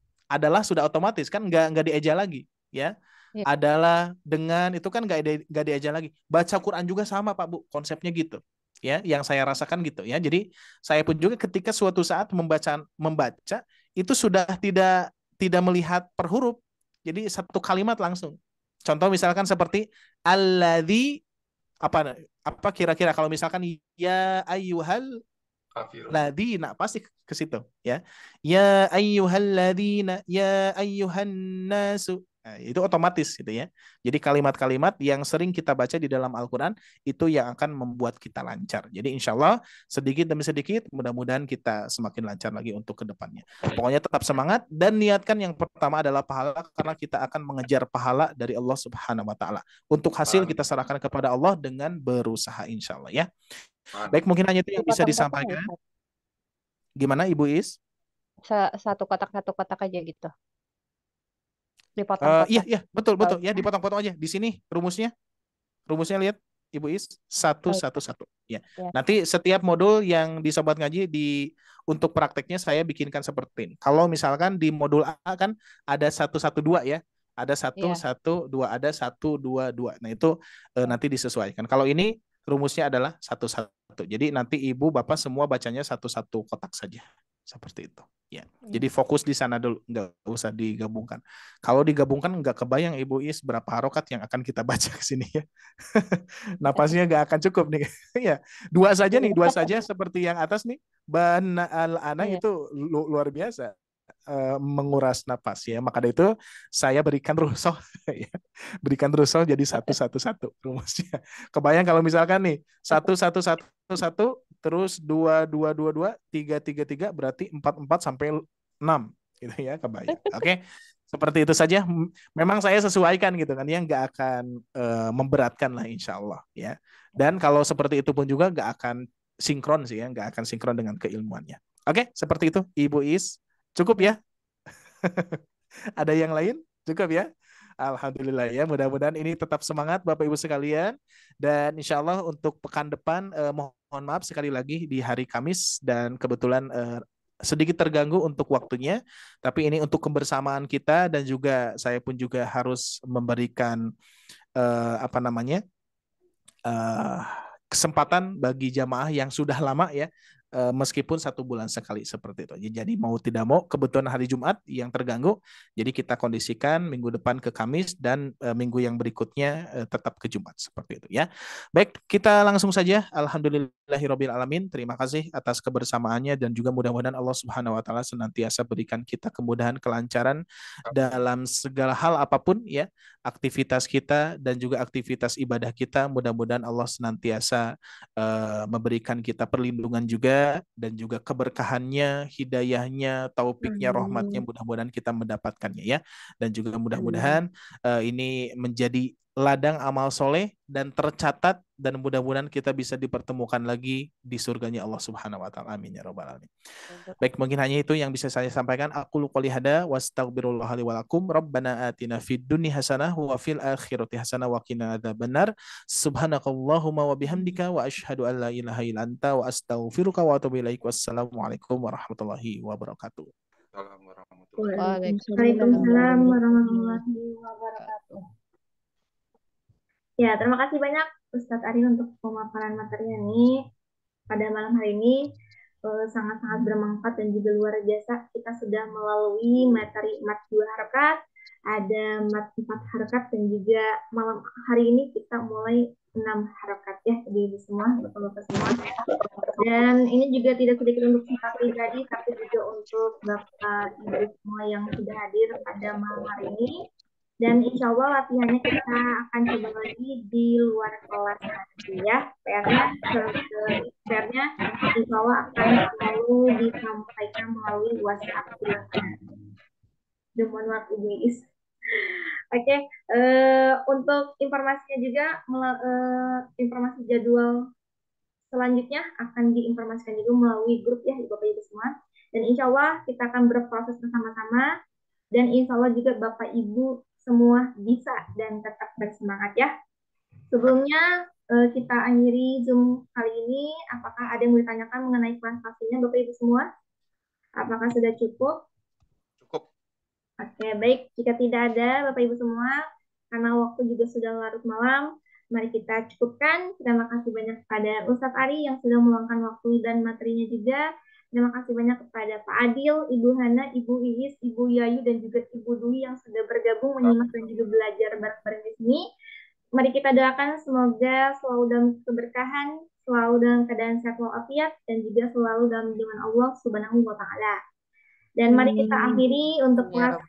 sudah otomatis kan, nggak dieja lagi ya. Adalah dengan itu kan nggak dieja lagi. Baca Quran juga sama Pak Bu, konsepnya gitu ya, yang saya rasakan gitu ya. Jadi saya pun juga ketika suatu saat membaca itu sudah tidak melihat per huruf, jadi satu kalimat langsung. Contoh misalkan seperti alladzi apa kira-kira kalau misalkan ya ayyuhal ladina, pasti ke situ ya. Ya ayyuhalladzina, ya ayyuhan nasu. Nah, itu otomatis gitu ya. Jadi kalimat-kalimat yang sering kita baca di dalam Al-Quran itu yang akan membuat kita lancar. Jadi insya Allah sedikit demi sedikit mudah-mudahan kita semakin lancar lagi untuk kedepannya. Pokoknya tetap semangat dan niatkan yang pertama adalah pahala, karena kita akan mengejar pahala dari Allah Subhanahu Wa Taala. Untuk hasil kita serahkan kepada Allah dengan berusaha insya Allah ya. Baik, mungkin hanya itu yang bisa disampaikan. Gimana Ibu Is? Satu kotak aja gitu. Dipotong-potong. Iya, betul ya, dipotong-potong aja. Di sini rumusnya lihat Ibu Is, satu. Ya. Nanti setiap modul yang di Sobat Ngaji untuk prakteknya saya bikinkan seperti ini. Kalau misalkan di modul A kan ada 112 ya. Ada 112, ada 122. Nah, itu nanti disesuaikan. Kalau ini rumusnya adalah 1. Jadi nanti Ibu Bapak semua bacanya 1 kotak saja. Seperti itu. Ya. Jadi fokus di sana dulu, nggak usah digabungkan. Kalau digabungkan nggak kebayang Ibu Is berapa harokat yang akan kita baca ke sini ya. Napasnya nggak akan cukup nih. Ya, 2 saja seperti yang atas nih. Bana al-ana itu luar biasa. Menguras napas ya, maka dari itu saya berikan rusoh ya. Berikan rusoh jadi 1 rumusnya. Kebayang kalau misalkan nih 1 terus 2 3 berarti 4 sampai 6 gitu ya, kebayang. Oke. Seperti itu saja. Memang saya sesuaikan gitu kan ya, nggak akan memberatkan lah insya Allah ya. Dan kalau seperti itu pun juga nggak akan sinkron sih ya, nggak akan sinkron dengan keilmuannya. Oke, seperti itu Ibu Is. Cukup ya? Ada yang lain? Cukup ya? Alhamdulillah ya, mudah-mudahan ini tetap semangat Bapak Ibu sekalian. Dan insya Allah untuk pekan depan mohon maaf sekali lagi di hari Kamis dan kebetulan sedikit terganggu untuk waktunya. Tapi ini untuk kebersamaan kita dan juga saya pun juga harus memberikan apa namanya kesempatan bagi jamaah yang sudah lama ya, meskipun 1 bulan sekali seperti itu. Jadi mau tidak mau kebetulan hari Jumat yang terganggu, jadi kita kondisikan minggu depan ke Kamis dan minggu yang berikutnya tetap ke Jumat seperti itu ya. Baik, kita langsung saja. Alhamdulillahirabbil alamin. Terima kasih atas kebersamaannya dan juga mudah-mudahan Allah Subhanahu wa taala senantiasa berikan kita kemudahan, kelancaran dalam segala hal apapun ya, aktivitas kita dan juga aktivitas ibadah kita. Mudah-mudahan Allah senantiasa memberikan kita perlindungan juga dan juga keberkahannya, hidayahnya, taufiknya, rahmatnya, mudah-mudahan kita mendapatkannya ya. Dan juga mudah-mudahan ini menjadi ladang amal soleh dan tercatat dan mudah-mudahan kita bisa dipertemukan lagi di surganya Allah Subhanahu wa taala. Amin ya rabbal alamin. Baik, mungkin hanya itu yang bisa saya sampaikan. Aku qouli hada wastaghfirullah li wa lakum. Rabbana atina fid dunya hasanah wa fil akhirati hasanah wa qina adzabannar. Subhanakallahumma wa bihamdika wa asyhadu an la ilaha illa anta wa astaghfiruka wa atubu ilaik. Wassalamualaikum warahmatullahi wabarakatuh. Waalaikumsalam warahmatullahi wabarakatuh. Ya, terima kasih banyak Ustadz Ari untuk pemaparan materi ini pada malam hari ini. Sangat-sangat bermanfaat dan juga luar biasa. Kita sudah melalui materi mat 2 harakat, ada mat 4 harakat, dan juga malam hari ini kita mulai 6 harakat ya, di semua, Bapak-Bapak semua. Dan ini juga tidak sedikit untuk kita pribadi, tapi juga untuk Bapak Ibu semua yang sudah hadir pada malam hari ini. Dan insya Allah latihannya kita akan coba lagi di luar kelas nanti ya. PR-nya insya Allah akan selalu disampaikan melalui WhatsApp. Mohon maaf Ibu Iis. Oke, untuk informasinya juga, informasi jadwal selanjutnya akan diinformasikan juga melalui grup ya Bapak Ibu semua. Dan insya Allah kita akan berproses bersama-sama. Dan insya Allah juga Bapak Ibu semua bisa dan tetap bersemangat ya. Sebelumnya kita akhiri Zoom kali ini. Apakah ada yang mau ditanyakan mengenai kelas pastinya Bapak Ibu semua? Apakah sudah cukup? Cukup. Oke, baik. Jika tidak ada Bapak Ibu semua, karena waktu juga sudah larut malam, mari kita cukupkan. Terima kasih banyak kepada Ustadz Ari yang sudah meluangkan waktu dan materinya juga. Terima kasih banyak kepada Pak Adil, Ibu Hana, Ibu Iis, Ibu Yayu, dan juga Ibu Dwi yang sudah bergabung menyimak dan juga belajar bareng-bareng di sini. Mari kita doakan semoga selalu dalam keberkahan, selalu dalam keadaan sehat walafiat, dan juga selalu dalam lindungan Allah Subhanahu wa taala. Dan mari kita akhiri untuk kelas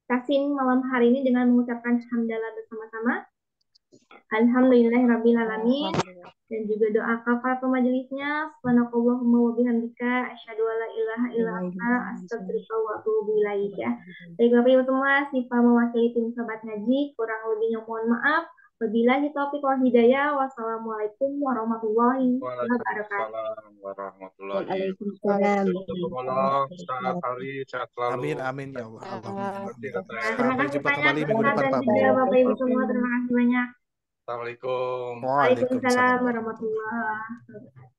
Kasin malam hari ini dengan mengucapkan hamdalah bersama-sama. Alhamdulillahirabbil alamin. Dan juga doa kafaratul majelisnya, subhanakallahumma wa bihamdika asyhadu an la ilaha illa anta astaghfiruka wa atubu ilaik ya. Baik Bapak Ibu semua, Sifa mewakili tim Sobat Ngaji, kurang lebihnya mohon maaf. Wabillahi taufiq wal hidayah. Wassalamualaikum warahmatullahi wabarakatuh. Waalaikumsalam. Amin amin ya Allah. Terima kasih banyak Bapak Ibu semua, terima kasih banyak. Assalamualaikum. Waalaikumsalam warahmatullahi wabarakatuh.